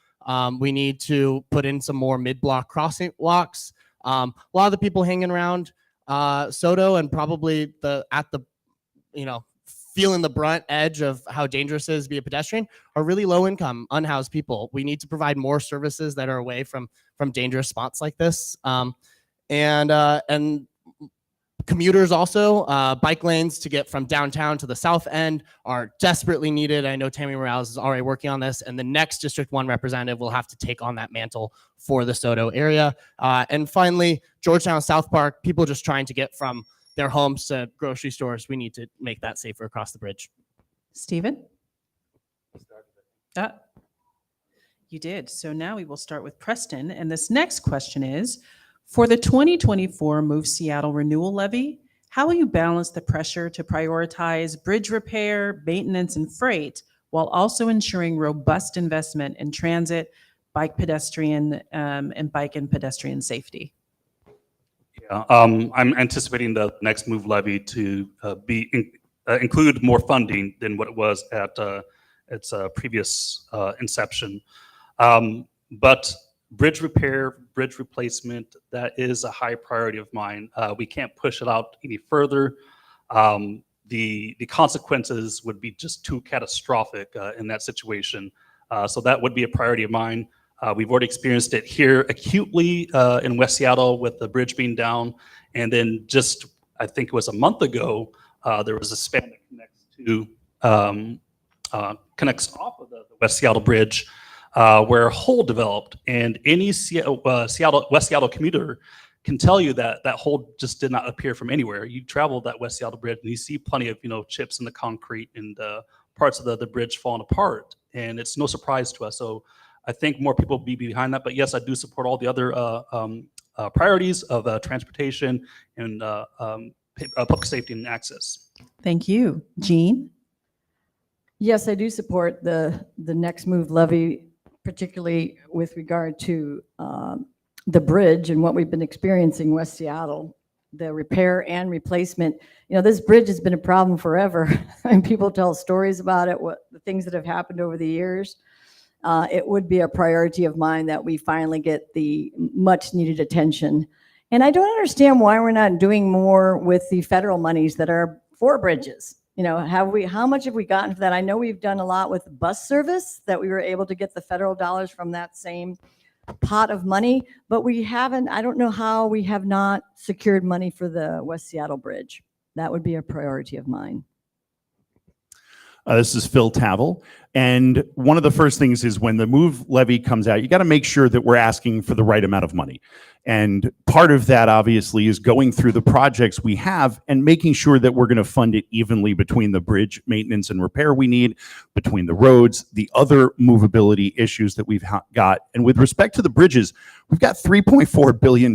We need to put in some more mid-block crossing walks. A lot of the people hanging around Soto and probably feeling the brunt edge of how dangerous it is to be a pedestrian are really low income, unhoused people. We need to provide more services that are away from dangerous spots like this. And commuters also, bike lanes to get from downtown to the south end are desperately needed. I know Tammy Morales is already working on this, and the next District 1 representative will have to take on that mantle for the Soto area. And finally, Georgetown, South Park, people just trying to get from their homes to grocery stores. We need to make that safer across the bridge. Stephen? You did. So now we will start with Preston. And this next question is, for the 2024 Move Seattle Renewal Levy, how will you balance the pressure to prioritize bridge repair, maintenance, and freight while also ensuring robust investment in transit, bike pedestrian, and bike and pedestrian safety? Yeah, I'm anticipating the next Move levy to include more funding than what it was at its previous inception. But bridge repair, bridge replacement, that is a high priority of mine. We can't push it out any further. The consequences would be just too catastrophic in that situation. So that would be a priority of mine. We've already experienced it here acutely in West Seattle with the bridge being down. And then just, I think it was a month ago, there was a span that connects off of the West Seattle Bridge where a hole developed. And any West Seattle commuter can tell you that that hole just did not appear from anywhere. You travel that West Seattle Bridge and you see plenty of chips in the concrete and parts of the bridge falling apart. And it's no surprise to us. So I think more people will be behind that. But yes, I do support all the other priorities of transportation and public safety and access. Thank you. Jean? Yes, I do support the next Move levy, particularly with regard to the bridge and what we've been experiencing in West Seattle, the repair and replacement. This bridge has been a problem forever, and people tell stories about it, what the things that have happened over the years. It would be a priority of mine that we finally get the much needed attention. And I don't understand why we're not doing more with the federal monies that are for bridges. How much have we gotten for that? I know we've done a lot with bus service, that we were able to get the federal dollars from that same pot of money, but we haven't. I don't know how we have not secured money for the West Seattle Bridge. That would be a priority of mine. This is Phil Tavel. And one of the first things is when the Move levy comes out, you got to make sure that we're asking for the right amount of money. And part of that, obviously, is going through the projects we have and making sure that we're going to fund it evenly between the bridge maintenance and repair we need, between the roads, the other movability issues that we've got. And with respect to the bridges, we've got $3.4 billion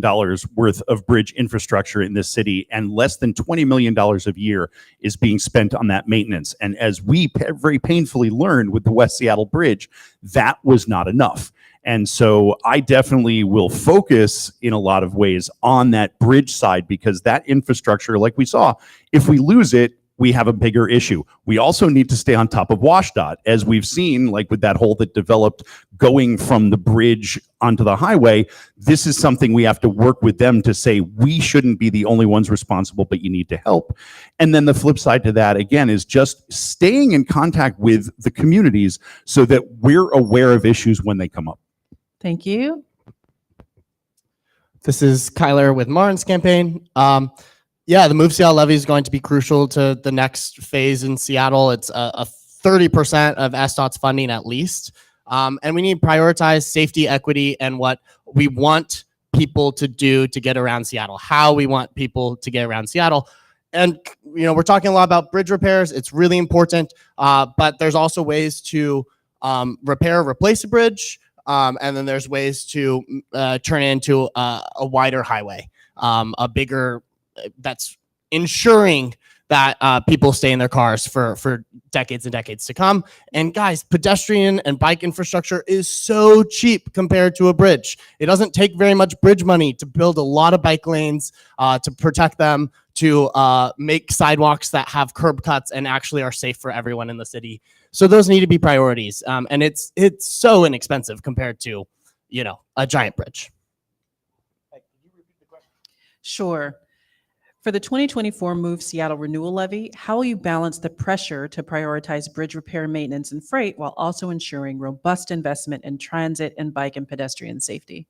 worth of bridge infrastructure in this city, and less than $20 million a year is being spent on that maintenance. And as we very painfully learned with the West Seattle Bridge, that was not enough. And so I definitely will focus in a lot of ways on that bridge side, because that infrastructure, like we saw, if we lose it, we have a bigger issue. We also need to stay on top of WashDOT, as we've seen, like with that hole that developed going from the bridge onto the highway. This is something we have to work with them to say, we shouldn't be the only ones responsible, but you need to help. And then the flip side to that, again, is just staying in contact with the communities so that we're aware of issues when they come up. Thank you. This is Kyler with Marin's campaign. Yeah, the Move Seattle levy is going to be crucial to the next phase in Seattle. It's a 30% of SDOT's funding at least. And we need to prioritize safety, equity, and what we want people to do to get around Seattle, how we want people to get around Seattle. and we're talking a lot about bridge repairs. It's really important, but there's also ways to repair, replace a bridge, and then there's ways to turn it into a wider highway, a bigger, that's ensuring that people stay in their cars for decades and decades to come. And guys, pedestrian and bike infrastructure is so cheap compared to a bridge. It doesn't take very much bridge money to build a lot of bike lanes, to protect them, to make sidewalks that have curb cuts and actually are safe for everyone in the city. So those need to be priorities. And it's so inexpensive compared to, a giant bridge. Sure. For the 2024 Move Seattle Renewal Levy, how will you balance the pressure to prioritize bridge repair, maintenance, and freight while also ensuring robust investment in transit and bike and pedestrian safety?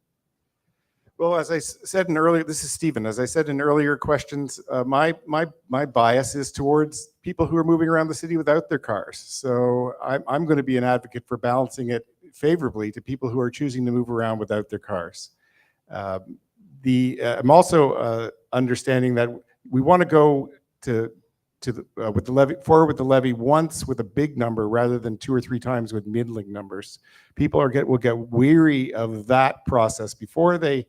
Well, as I said in earlier, this is Stephen. As I said in earlier questions, my bias is towards people who are moving around the city without their cars. So I'm going to be an advocate for balancing it favorably to people who are choosing to move around without their cars. I'm also understanding that we want to go with the levy forward with the levy once with a big number rather than 2 or 3 times with middling numbers. People will get weary of that process before they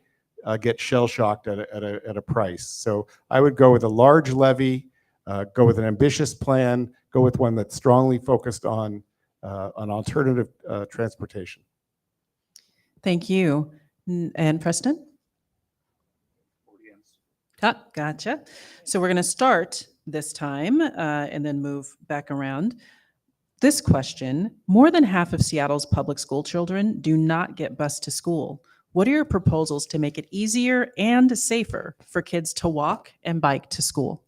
get shell shocked at a price. So I would go with a large levy, go with an ambitious plan, go with one that's strongly focused on alternative transportation. Thank you. And Preston? Gotcha. So we're going to start this time and then move back around. This question, more than half of Seattle's public school children do not get bused to school. What are your proposals to make it easier and safer for kids to walk and bike to school?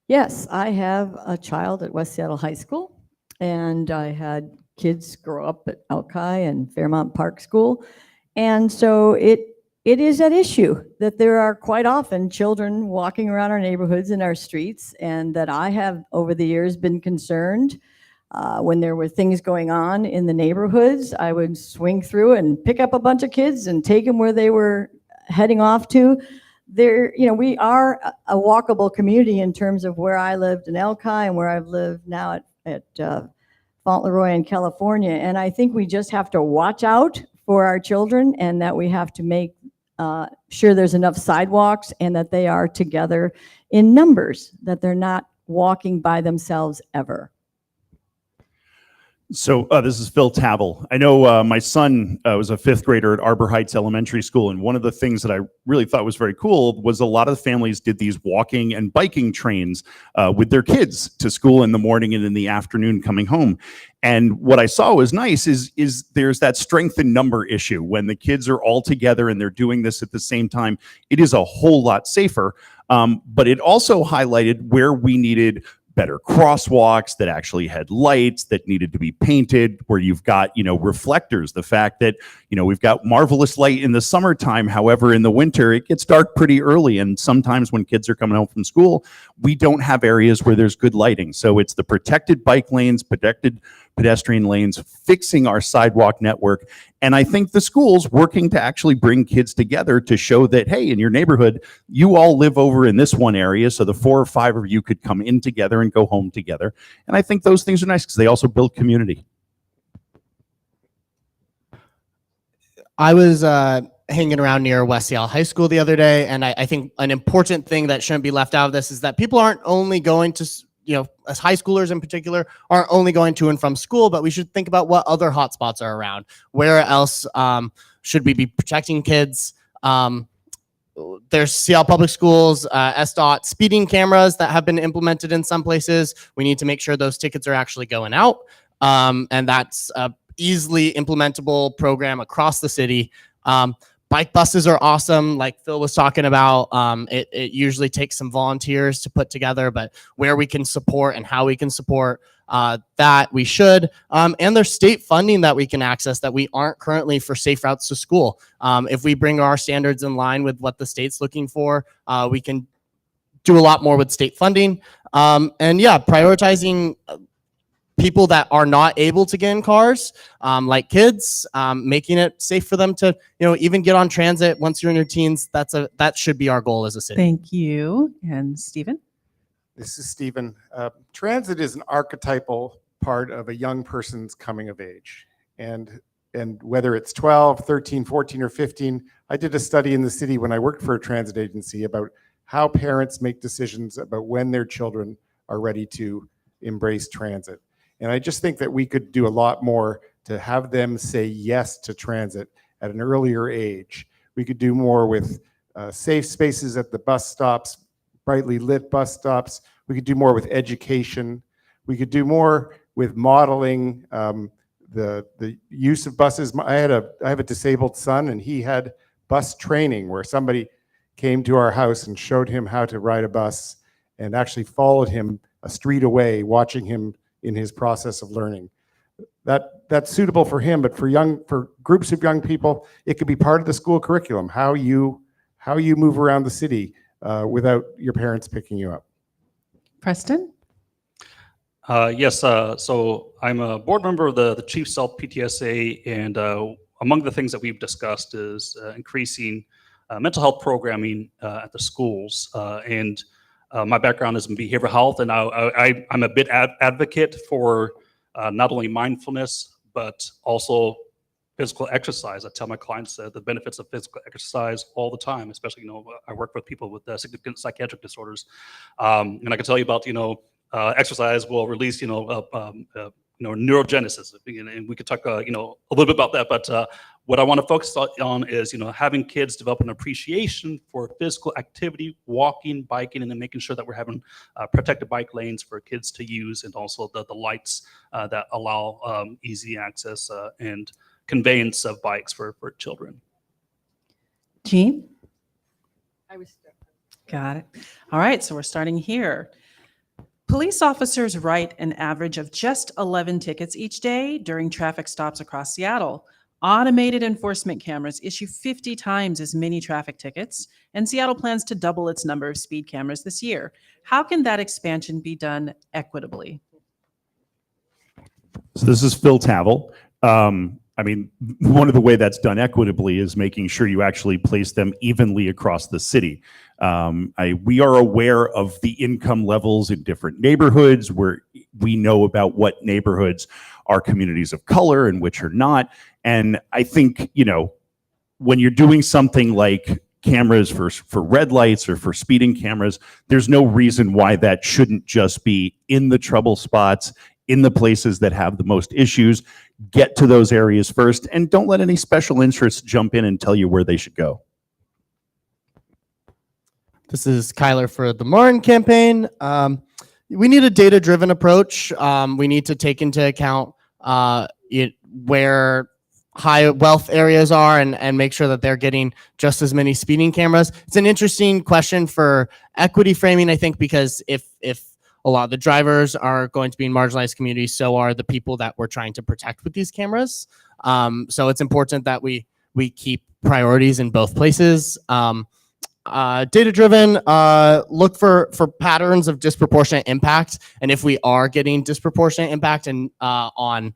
Yes, I have a child at West Seattle High School, and I had kids grow up at Alki and Fairmount Park School. And so it is an issue that there are quite often children walking around our neighborhoods and our streets, and that I have over the years been concerned when there were things going on in the neighborhoods. I would swing through and pick up a bunch of kids and take them where they were heading off to. We are a walkable community in terms of where I lived in Alki and where I've lived now at Fauntleroy in California. And I think we just have to watch out for our children, and that we have to make sure there's enough sidewalks and that they are together in numbers, that they're not walking by themselves ever. So this is Phil Tavel. I know my son was a 5th grader at Arbor Heights Elementary School, and one of the things that I really thought was very cool was a lot of the families did these walking and biking trains with their kids to school in the morning and in the afternoon coming home. And what I saw was nice is there's that strength in number issue. When the kids are all together and they're doing this at the same time, it is a whole lot safer. But it also highlighted where we needed better crosswalks that actually had lights that needed to be painted, where you've got, reflectors. The fact that, we've got marvelous light in the summertime. However, in the winter, it gets dark pretty early. And sometimes when kids are coming home from school, we don't have areas where there's good lighting. So it's the protected bike lanes, protected pedestrian lanes, fixing our sidewalk network. And I think the schools working to actually bring kids together to show that, hey, in your neighborhood, you all live over in this one area, so the 4 or 5 of you could come in together and go home together. And I think those things are nice because they also build community. I was hanging around near West Seattle High School the other day, and I think an important thing that shouldn't be left out of this is that people aren't only going to, as high schoolers in particular, aren't only going to and from school, but we should think about what other hotspots are around. Where else should we be protecting kids? There's Seattle Public Schools, SDOT speeding cameras that have been implemented in some places. We need to make sure those tickets are actually going out, and that's a easily implementable program across the city. Bike buses are awesome, like Phil was talking about. It usually takes some volunteers to put together, but where we can support and how we can support that, we should. And there's state funding that we can access that we aren't currently for safe routes to school. If we bring our standards in line with what the state's looking for, we can do a lot more with state funding. And yeah, prioritizing people that are not able to get in cars, like kids, making it safe for them to, even get on transit once you're in your teens. That should be our goal as a city. Thank you. And Stephen? This is Stephen. Transit is an archetypal part of a young person's coming of age. And whether it's 12, 13, 14, or 15, I did a study in the city when I worked for a transit agency about how parents make decisions about when their children are ready to embrace transit. And I just think that we could do a lot more to have them say yes to transit at an earlier age. We could do more with safe spaces at the bus stops, brightly lit bus stops. We could do more with education. We could do more with modeling the use of buses. I have a disabled son, and he had bus training where somebody came to our house and showed him how to ride a bus and actually followed him a street away, watching him in his process of learning. That's suitable for him, but for groups of young people, it could be part of the school curriculum, how you move around the city without your parents picking you up. Preston? Yes, so I'm a board member of the Chief Self PTSA, and among the things that we've discussed is increasing mental health programming at the schools. And my background is in behavioral health, and I'm a bit advocate for not only mindfulness, but also physical exercise. I tell my clients the benefits of physical exercise all the time, especially, I work with people with significant psychiatric disorders. And I can tell you about, exercise will release, neurogenesis, and we could talk, a little bit about that. But what I want to focus on is, having kids develop an appreciation for physical activity, walking, biking, and then making sure that we're having protected bike lanes for kids to use, and also the lights that allow easy access and conveyance of bikes for children. Jean? I was stuck. Got it. All right, so we're starting here. Police officers write an average of just 11 tickets each day during traffic stops across Seattle. Automated enforcement cameras issue 50 times as many traffic tickets, and Seattle plans to double its number of speed cameras this year. How can that expansion be done equitably? So this is Phil Tavel. One of the way that's done equitably is making sure you actually place them evenly across the city. We are aware of the income levels in different neighborhoods, where we know about what neighborhoods are communities of color and which are not. And I think, when you're doing something like cameras for red lights or for speeding cameras, there's no reason why that shouldn't just be in the trouble spots, in the places that have the most issues. Get to those areas first, and don't let any special interests jump in and tell you where they should go. This is Kyler for the Martin campaign. We need a data-driven approach. We need to take into account where high wealth areas are and make sure that they're getting just as many speeding cameras. It's an interesting question for equity framing, I think, because if a lot of the drivers are going to be in marginalized communities, so are the people that we're trying to protect with these cameras. So it's important that we keep priorities in both places. Data-driven, look for patterns of disproportionate impact. And if we are getting disproportionate impact on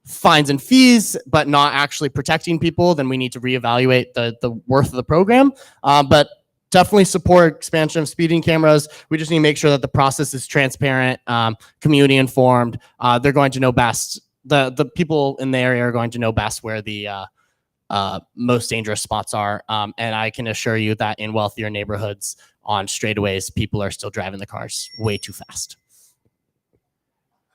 fines and fees, but not actually protecting people, then we need to reevaluate the worth of the program. But definitely support expansion of speeding cameras. We just need to make sure that the process is transparent, community informed. They're going to know best. The people in the area are going to know best where the most dangerous spots are. And I can assure you that in wealthier neighborhoods on straightaways, people are still driving the cars way too fast.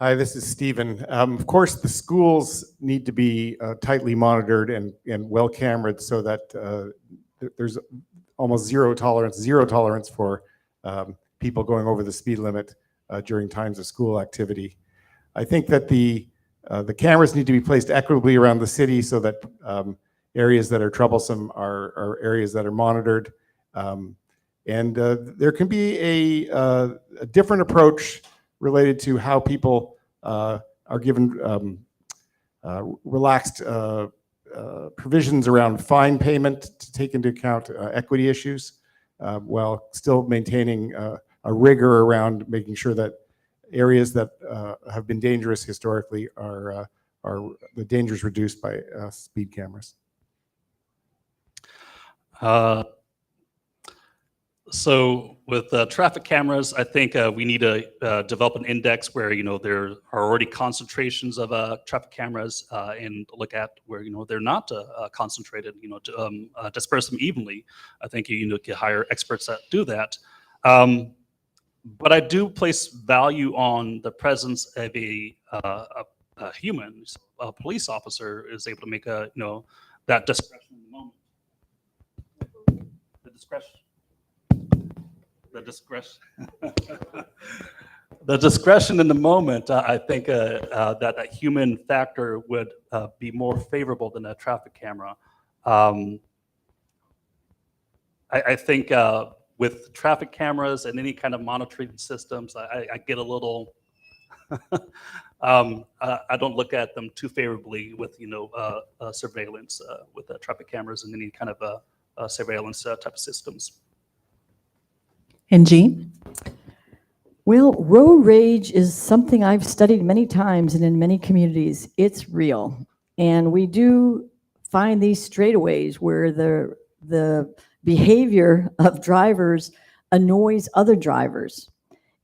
Hi, this is Stephen. Of course, the schools need to be tightly monitored and well camered so that there's almost zero tolerance for people going over the speed limit during times of school activity. I think that the cameras need to be placed equitably around the city so that areas that are troublesome are areas that are monitored. And there can be a different approach related to how people are given relaxed provisions around fine payment to take into account equity issues, while still maintaining a rigor around making sure that areas that have been dangerous historically are the dangers reduced by speed cameras. So with traffic cameras, I think we need to develop an index where, there are already concentrations of traffic cameras and look at where, they're not concentrated, to disperse them evenly. I think you can hire experts that do that. But I do place value on the presence of a human. So a police officer is able to make that discretion in the moment. The discretion. The discretion in the moment, I think that a human factor would be more favorable than a traffic camera. I think with traffic cameras and any kind of monitoring systems, I get a little, I don't look at them too favorably with, surveillance with traffic cameras and any kind of surveillance type of systems. And Jean? Well, road rage is something I've studied many times and in many communities. It's real. And we do find these straightaways where the behavior of drivers annoys other drivers.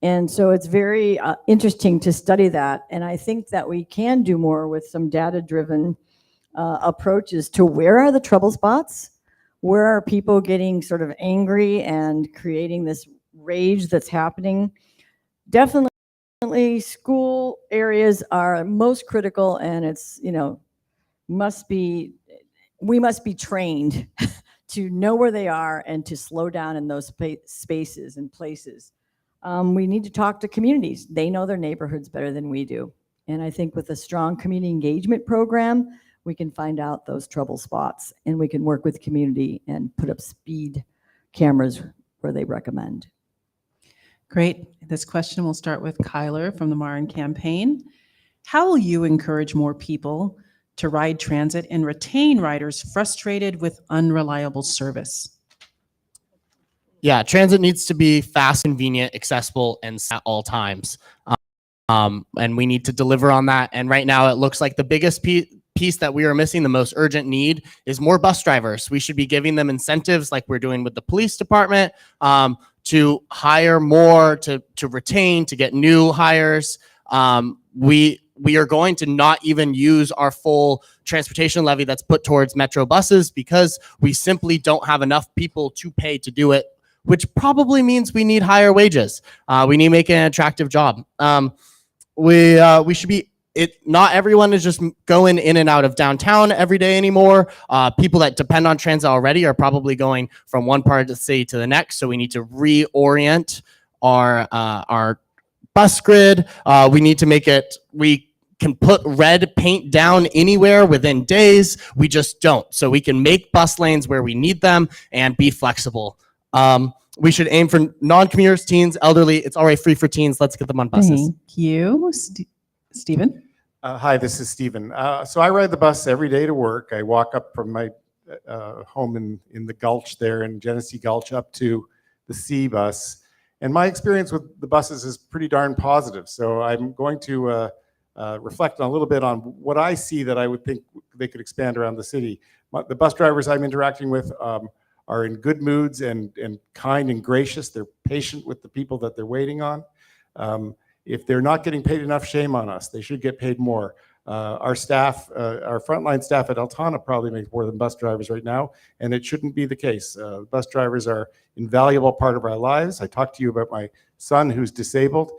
And so it's very interesting to study that. And I think that we can do more with some data-driven approaches to where are the trouble spots? Where are people getting sort of angry and creating this rage that's happening? Definitely school areas are most critical, and it's, we must be trained to know where they are and to slow down in those spaces and places. We need to talk to communities. They know their neighborhoods better than we do. And I think with a strong community engagement program, we can find out those trouble spots, and we can work with community and put up speed cameras where they recommend. Great. This question will start with Kyler from the Marin campaign. How will you encourage more people to ride transit and retain riders frustrated with unreliable service? Yeah, transit needs to be fast, convenient, accessible, and at all times. And we need to deliver on that. And right now, it looks like the biggest piece that we are missing, the most urgent need, is more bus drivers. We should be giving them incentives like we're doing with the police department to hire more, to retain, to get new hires. We are going to not even use our full transportation levy that's put towards Metro buses because we simply don't have enough people to pay to do it, which probably means we need higher wages. We need to make it an attractive job. We should be, not everyone is just going in and out of downtown every day anymore. People that depend on transit already are probably going from one part of the city to the next. So we need to reorient our bus grid. We need to make it, we can put red paint down anywhere within days. We just don't. So we can make bus lanes where we need them and be flexible. We should aim for non-commuters, teens, elderly. It's already free for teens. Let's get them on buses. Thank you. Stephen? Hi, this is Stephen. So I ride the bus every day to work. I walk up from my home in the Gulch there in Genesee Gulch up to the C bus. And my experience with the buses is pretty darn positive. So I'm going to reflect on a little bit on what I see that I would think they could expand around the city. The bus drivers I'm interacting with are in good moods and kind and gracious. They're patient with the people that they're waiting on. If they're not getting paid enough, shame on us. They should get paid more. Our staff, our frontline staff at Altana probably makes more than bus drivers right now, and it shouldn't be the case. Bus drivers are an invaluable part of our lives. I talked to you about my son who's disabled.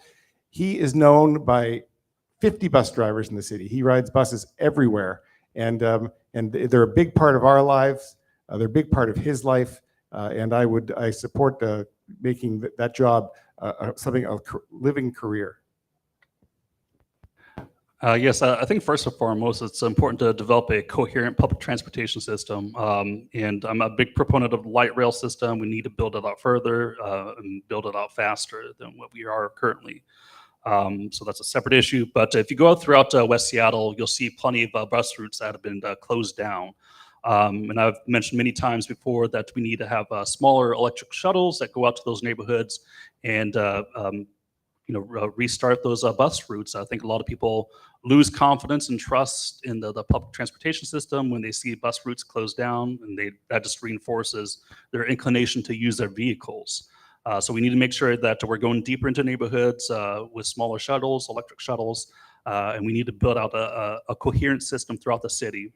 He is known by 50 bus drivers in the city. He rides buses everywhere, and they're a big part of our lives. They're a big part of his life, and I support making that job a living career. Yes, I think first and foremost, it's important to develop a coherent public transportation system. And I'm a big proponent of the light rail system. We need to build it out further and build it out faster than what we are currently. So that's a separate issue. But if you go throughout West Seattle, you'll see plenty of bus routes that have been closed down. And I've mentioned many times before that we need to have smaller electric shuttles that go out to those neighborhoods and restart those bus routes. I think a lot of people lose confidence and trust in the public transportation system when they see bus routes closed down, and that just reinforces their inclination to use their vehicles. So we need to make sure that we're going deeper into neighborhoods with smaller shuttles, electric shuttles, and we need to build out a coherent system throughout the city.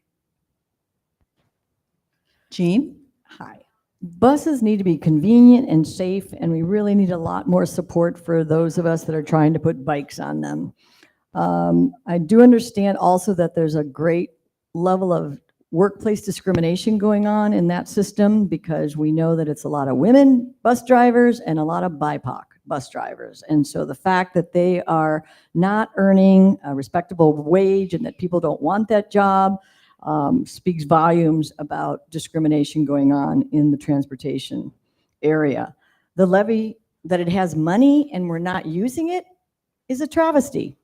Jean? Hi. Buses need to be convenient and safe, and we really need a lot more support for those of us that are trying to put bikes on them. I do understand also that there's a great level of workplace discrimination going on in that system, because we know that it's a lot of women bus drivers and a lot of BIPOC bus drivers. And so the fact that they are not earning a respectable wage and that people don't want that job speaks volumes about discrimination going on in the transportation area. The levy, that it has money and we're not using it, is a travesty.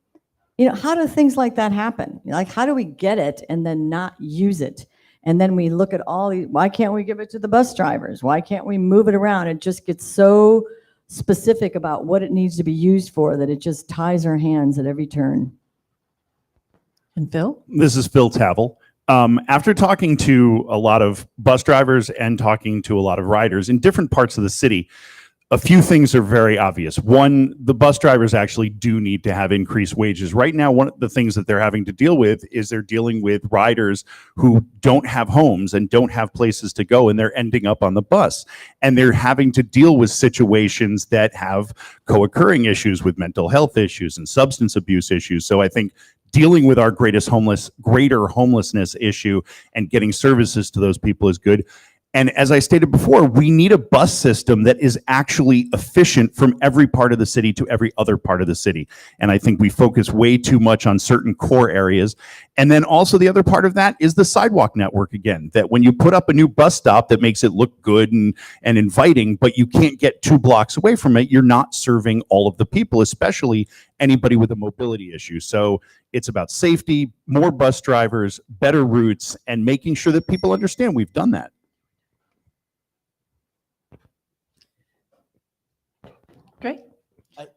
How do things like that happen? Like, how do we get it and then not use it? And then we look at why can't we give it to the bus drivers? Why can't we move it around? It just gets so specific about what it needs to be used for that it just ties our hands at every turn. And Phil? This is Phil Tavel. After talking to a lot of bus drivers and talking to a lot of riders in different parts of the city, a few things are very obvious. One, the bus drivers actually do need to have increased wages. Right now, one of the things that they're having to deal with is they're dealing with riders who don't have homes and don't have places to go, and they're ending up on the bus. And they're having to deal with situations that have co-occurring issues with mental health issues and substance abuse issues. So I think dealing with our greater homelessness issue and getting services to those people is good. And as I stated before, we need a bus system that is actually efficient from every part of the city to every other part of the city. And I think we focus way too much on certain core areas. And then also the other part of that is the sidewalk network again, that when you put up a new bus stop that makes it look good and inviting, but you can't get 2 blocks away from it, you're not serving all of the people, especially anybody with a mobility issue. So it's about safety, more bus drivers, better routes, and making sure that people understand we've done that. Great.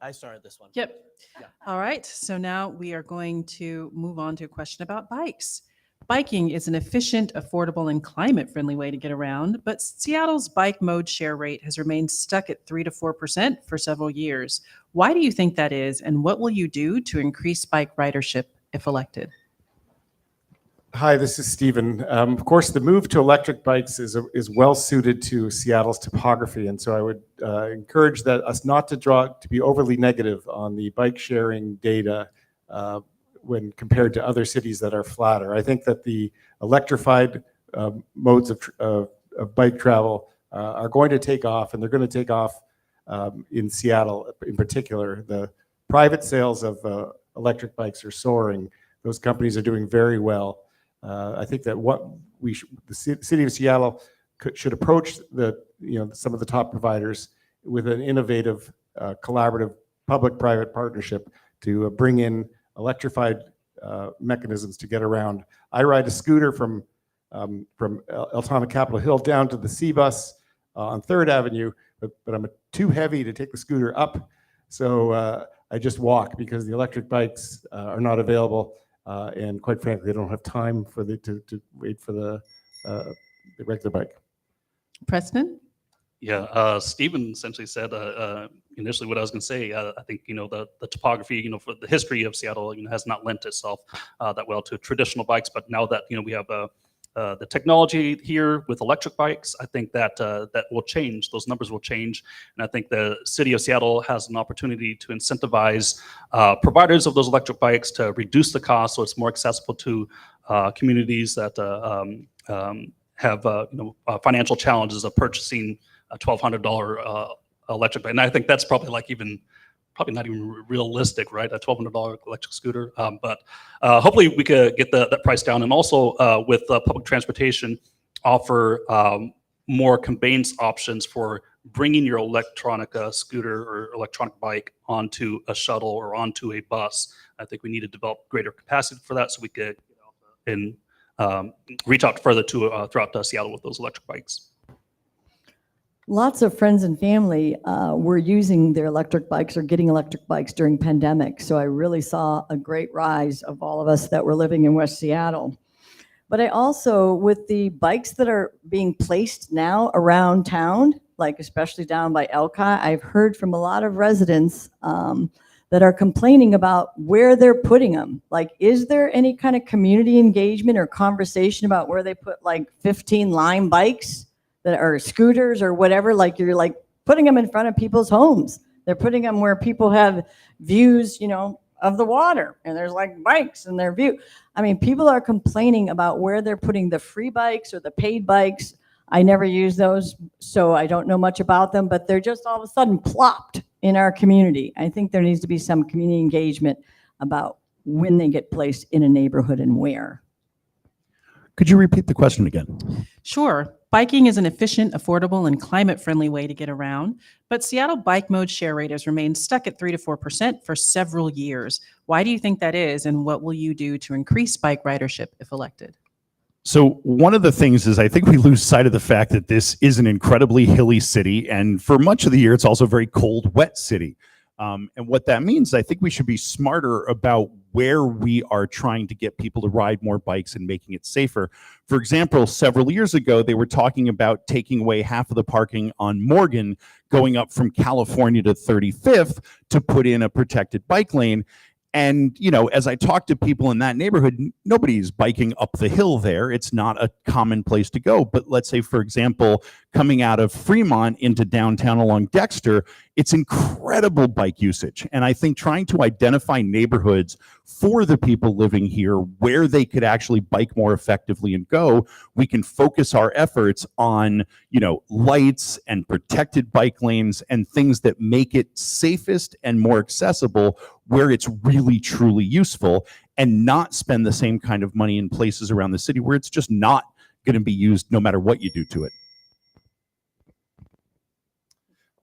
I started this one. Yep. Yeah. All right. So now we are going to move on to a question about bikes. Biking is an efficient, affordable, and climate-friendly way to get around, but Seattle's bike mode share rate has remained stuck at 3 to 4% for several years. Why do you think that is, and what will you do to increase bike ridership if elected? Hi, this is Stephen. Of course, the move to electric bikes is well suited to Seattle's topography, and so I would encourage us not to be overly negative on the bike sharing data when compared to other cities that are flatter. I think that the electrified modes of bike travel are going to take off, and they're going to take off in Seattle in particular. The private sales of electric bikes are soaring. Those companies are doing very well. I think that the city of Seattle should approach some of the top providers with an innovative, collaborative public-private partnership to bring in electrified mechanisms to get around. I ride a scooter from Eltona Capitol Hill down to the C-Bus on 3rd Avenue, but I'm too heavy to take the scooter up, so I just walk because the electric bikes are not available. And quite frankly, I don't have time to wait for the regular bike. Preston? Yeah, Stephen essentially said initially what I was going to say. I think the topography, for the history of Seattle, has not lent itself that well to traditional bikes. But now that we have the technology here with electric bikes, I think that that will change. Those numbers will change, and I think the city of Seattle has an opportunity to incentivize providers of those electric bikes to reduce the cost, so it's more accessible to communities that have financial challenges of purchasing a $1,200 electric bike. And I think that's probably not even realistic, right? A $1,200 electric scooter. But hopefully we could get that price down. And also with public transportation, offer more conveyance options for bringing your electronic scooter or electronic bike onto a shuttle or onto a bus. I think we need to develop greater capacity for that so we could and reach out further to throughout Seattle with those electric bikes. Lots of friends and family were using their electric bikes or getting electric bikes during pandemic. So I really saw a great rise of all of us that were living in West Seattle. But I also, with the bikes that are being placed now around town, like especially down by Elcott, I've heard from a lot of residents that are complaining about where they're putting them. Like, is there any kind of community engagement or conversation about where they put like 15 Lime bikes that are scooters or whatever? Like, you're like putting them in front of people's homes. They're putting them where people have views, you know, of the water, and there's like bikes in their view. I mean, people are complaining about where they're putting the free bikes or the paid bikes. I never use those, so I don't know much about them, but they're just all of a sudden plopped in our community. I think there needs to be some community engagement about when they get placed in a neighborhood and where. Could you repeat the question again? Sure. Biking is an efficient, affordable, and climate-friendly way to get around, but Seattle bike mode share rate has remained stuck at 3 to 4% for several years. Why do you think that is, and what will you do to increase bike ridership if elected? So one of the things is I think we lose sight of the fact that this is an incredibly hilly city, and for much of the year, it's also a very cold, wet city. And what that means, I think we should be smarter about where we are trying to get people to ride more bikes and making it safer. For example, several years ago, they were talking about taking away half of the parking on Morgan, going up from California to 35th to put in a protected bike lane. And, you know, as I talk to people in that neighborhood, nobody's biking up the hill there. It's not a common place to go. But let's say, for example, coming out of Fremont into downtown along Dexter, it's incredible bike usage. And I think trying to identify neighborhoods for the people living here where they could actually bike more effectively and go, we can focus our efforts on, you know, lights and protected bike lanes and things that make it safest and more accessible where it's really, truly useful, and not spend the same kind of money in places around the city where it's just not going to be used no matter what you do to it.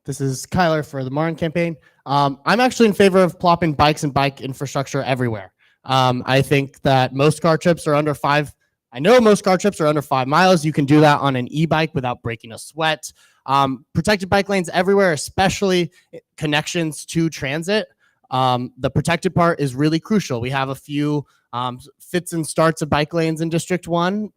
This is Kyler for the Martin campaign. I'm actually in favor of plopping bikes and bike infrastructure everywhere. I think that most car trips are under 5. I know most car trips are under 5 miles. You can do that on an e-bike without breaking a sweat. Protected bike lanes everywhere, especially connections to transit. The protected part is really crucial. We have a few fits and starts of bike lanes in District 1.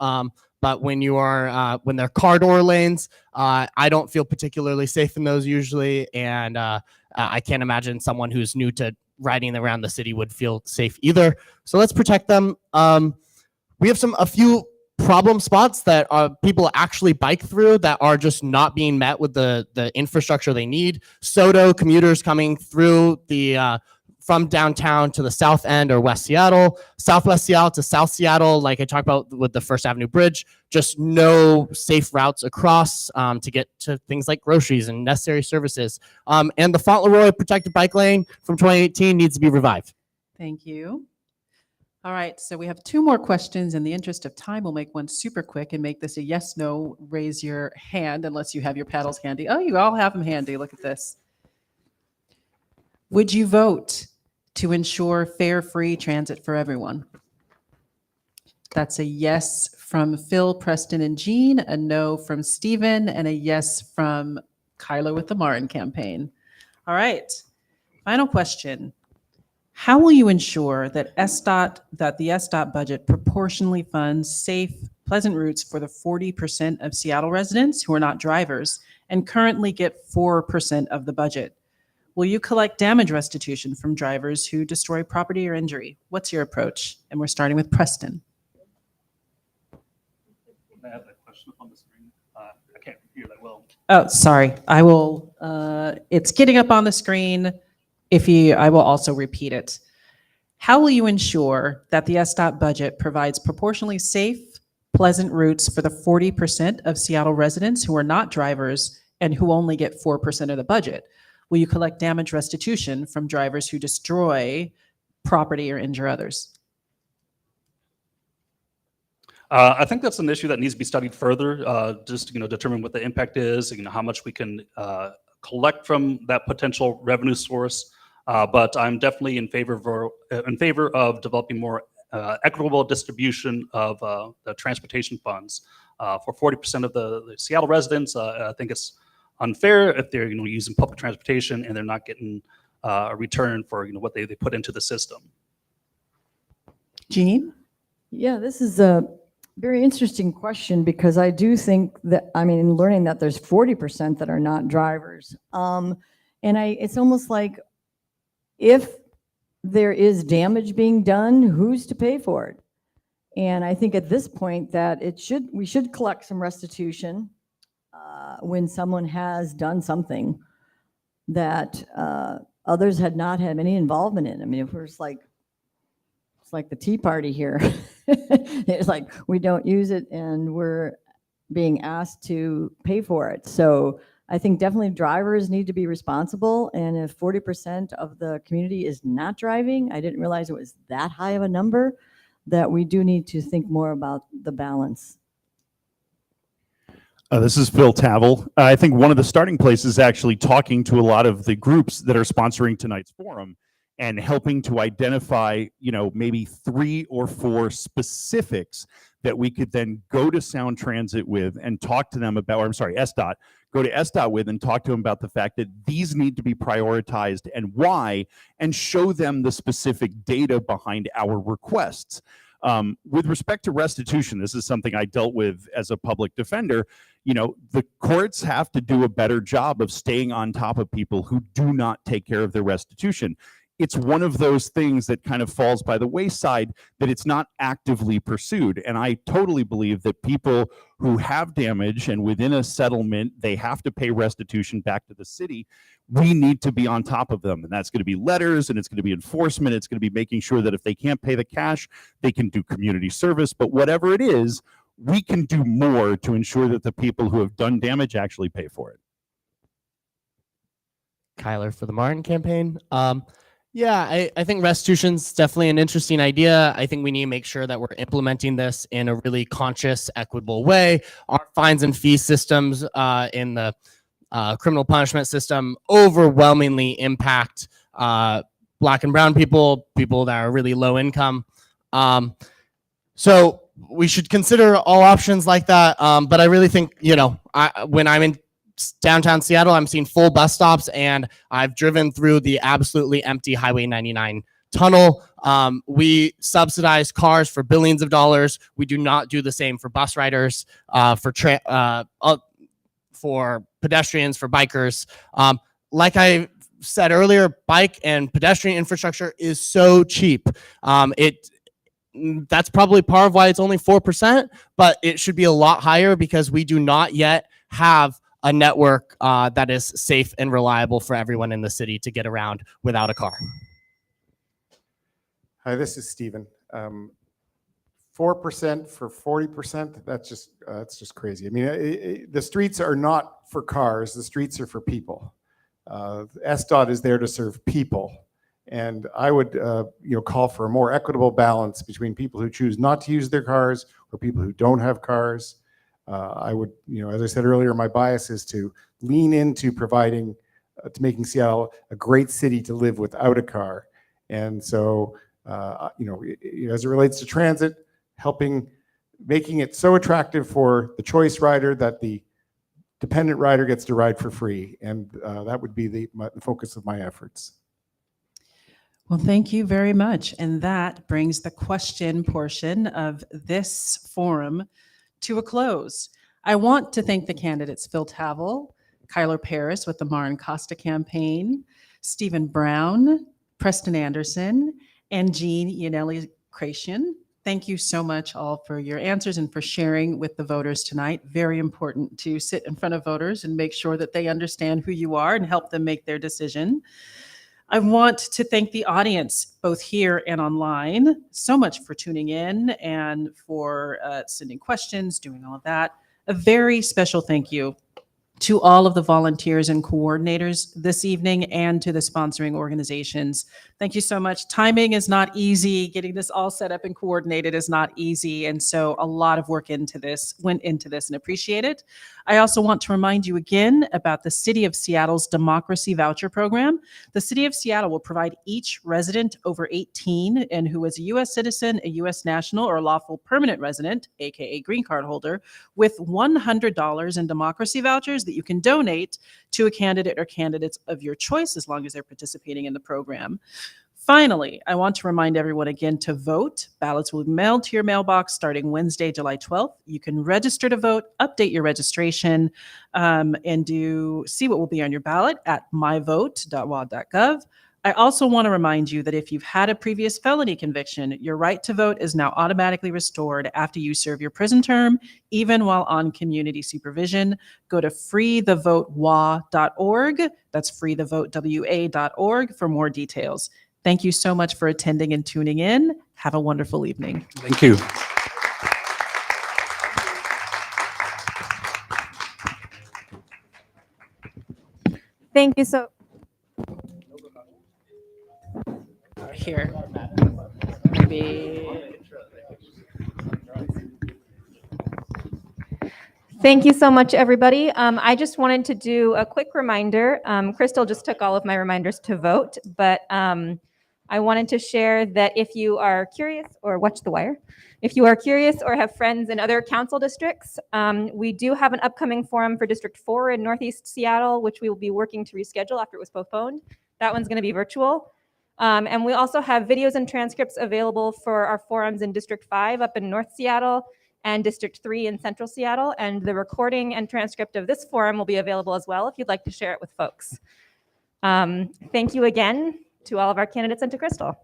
But when you are when they're car door lanes, I don't feel particularly safe in those usually, and I can't imagine someone who's new to riding around the city would feel safe either. So let's protect them. We have a few problem spots that people actually bike through that are just not being met with the infrastructure they need. SoDo commuters coming through the from downtown to the south end or West Seattle, Southwest Seattle to South Seattle, like I talked about with the First Avenue Bridge, just no safe routes across to get to things like groceries and necessary services. And the Fauntleroy protected bike lane from 2018 needs to be revived. Thank you. All right, so we have 2 more questions. In the interest of time, we'll make one super quick and make this a yes, no, raise your hand unless you have your paddles handy. Oh, you all have them handy. Look at this. Would you vote to ensure fare free transit for everyone? That's a yes from Phil, Preston, and Jean, a no from Stephen, and a yes from Kyler with the Martin campaign. All right, final question. How will you ensure that the SDOT budget proportionally funds safe, pleasant routes for the 40% of Seattle residents who are not drivers and currently get 4% of the budget? Will you collect damage restitution from drivers who destroy property or injury? What's your approach? And we're starting with Preston. May I have that question up on the screen? I can't hear that well. Oh, sorry. I will, it's getting up on the screen. I will also repeat it. How will you ensure that the SDOT budget provides proportionally safe, pleasant routes for the 40% of Seattle residents who are not drivers and who only get 4% of the budget? Will you collect damage restitution from drivers who destroy property or injure others? I think that's an issue that needs to be studied further, just to determine what the impact is, how much we can collect from that potential revenue source. But I'm definitely in favor of developing more equitable distribution of the transportation funds for 40% of the Seattle residents. I think it's unfair if they're using public transportation and they're not getting a return for what they put into the system. Jean? Yeah, this is a very interesting question because I do think that, I mean, in learning that there's 40% that are not drivers. It's almost like if there is damage being done, who's to pay for it? And I think at this point that we should collect some restitution when someone has done something that others had not had any involvement in. I mean, if we're just like, it's like the Tea Party here. It's like, we don't use it and we're being asked to pay for it. So I think definitely drivers need to be responsible. And if 40% of the community is not driving, I didn't realize it was that high of a number, that we do need to think more about the balance. This is Phil Tavel. I think one of the starting places is actually talking to a lot of the groups that are sponsoring tonight's forum and helping to identify, maybe 3 or 4 specifics that we could then go to Sound Transit with and talk to them about, or I'm sorry, SDOT, go to SDOT with and talk to them about the fact that these need to be prioritized and why, and show them the specific data behind our requests. With respect to restitution, this is something I dealt with as a public defender. The courts have to do a better job of staying on top of people who do not take care of their restitution. It's one of those things that kind of falls by the wayside, that it's not actively pursued. And I totally believe that people who have damage and within a settlement, they have to pay restitution back to the city. We need to be on top of them. And that's going to be letters, and it's going to be enforcement. It's going to be making sure that if they can't pay the cash, they can do community service. But whatever it is, we can do more to ensure that the people who have done damage actually pay for it. Kyler for the Martin campaign. Yeah, I think restitution's definitely an interesting idea. I think we need to make sure that we're implementing this in a really conscious, equitable way. Our fines and fee systems in the criminal punishment system overwhelmingly impact Black and brown people that are really low income. So we should consider all options like that. But I really think, when I'm in downtown Seattle, I'm seeing full bus stops, and I've driven through the absolutely empty Highway 99 tunnel. We subsidize cars for billions of dollars. We do not do the same for bus riders, for pedestrians, for bikers. Like I said earlier, bike and pedestrian infrastructure is so cheap. That's probably part of why it's only 4%, but it should be a lot higher because we do not yet have a network that is safe and reliable for everyone in the city to get around without a car. Hi, this is Stephen. 4% for 40%, that's just crazy. I mean, the streets are not for cars, the streets are for people. SDOT is there to serve people. And I would call for a more equitable balance between people who choose not to use their cars or people who don't have cars. I would, as I said earlier, my bias is to lean into providing, to making Seattle a great city to live without a car. And so, as it relates to transit, making it so attractive for the choice rider that the dependent rider gets to ride for free. And that would be the focus of my efforts. Well, thank you very much. And that brings the question portion of this forum to a close. I want to thank the candidates Phil Tavel, Kyler Paris with the Marin Costa campaign, Stephen Brown, Preston Anderson, and Jean Yaneli-Kratian. Thank you so much all for your answers and for sharing with the voters tonight. Very important to sit in front of voters and make sure that they understand who you are and help them make their decision. I want to thank the audience, both here and online, so much for tuning in and for sending questions, doing all of that. A very special thank you to all of the volunteers and coordinators this evening and to the sponsoring organizations. Thank you so much. Timing is not easy. Getting this all set up and coordinated is not easy. And so a lot of work went into this and appreciate it. I also want to remind you again about the City of Seattle's Democracy Voucher Program. The City of Seattle will provide each resident over 18 and who is a U.S. citizen, a U.S. national, or lawful permanent resident, aka green card holder, with $100 in democracy vouchers $10 that you can donate to a candidate or candidates of your choice as long as they're participating in the program. Finally, I want to remind everyone again to vote. Ballots will be mailed to your mailbox starting Wednesday, July 12th. You can register to vote, update your registration, and see what will be on your ballot at myvote.wa.gov. I also want to remind you that if you've had a previous felony conviction, your right to vote is now automatically restored after you serve your prison term, even while on community supervision. Go to freethevotewa.org. That's freethevotewa.org for more details. Thank you so much for attending and tuning in. Have a wonderful evening. Thank you. Thank you so. Here, maybe. Thank you so much, everybody. I just wanted to do a quick reminder. Crystal just took all of my reminders to vote, but I wanted to share that if you are curious, or watch The Wire, if you are curious or have friends in other council districts, we do have an upcoming forum for District 4 in Northeast Seattle, which we will be working to reschedule after it was postponed. That one's going to be virtual. And we also have videos and transcripts available for our forums in District 5 up in North Seattle and District 3 in Central Seattle. And the recording and transcript of this forum will be available as well if you'd like to share it with folks. Thank you again to all of our candidates and to Crystal.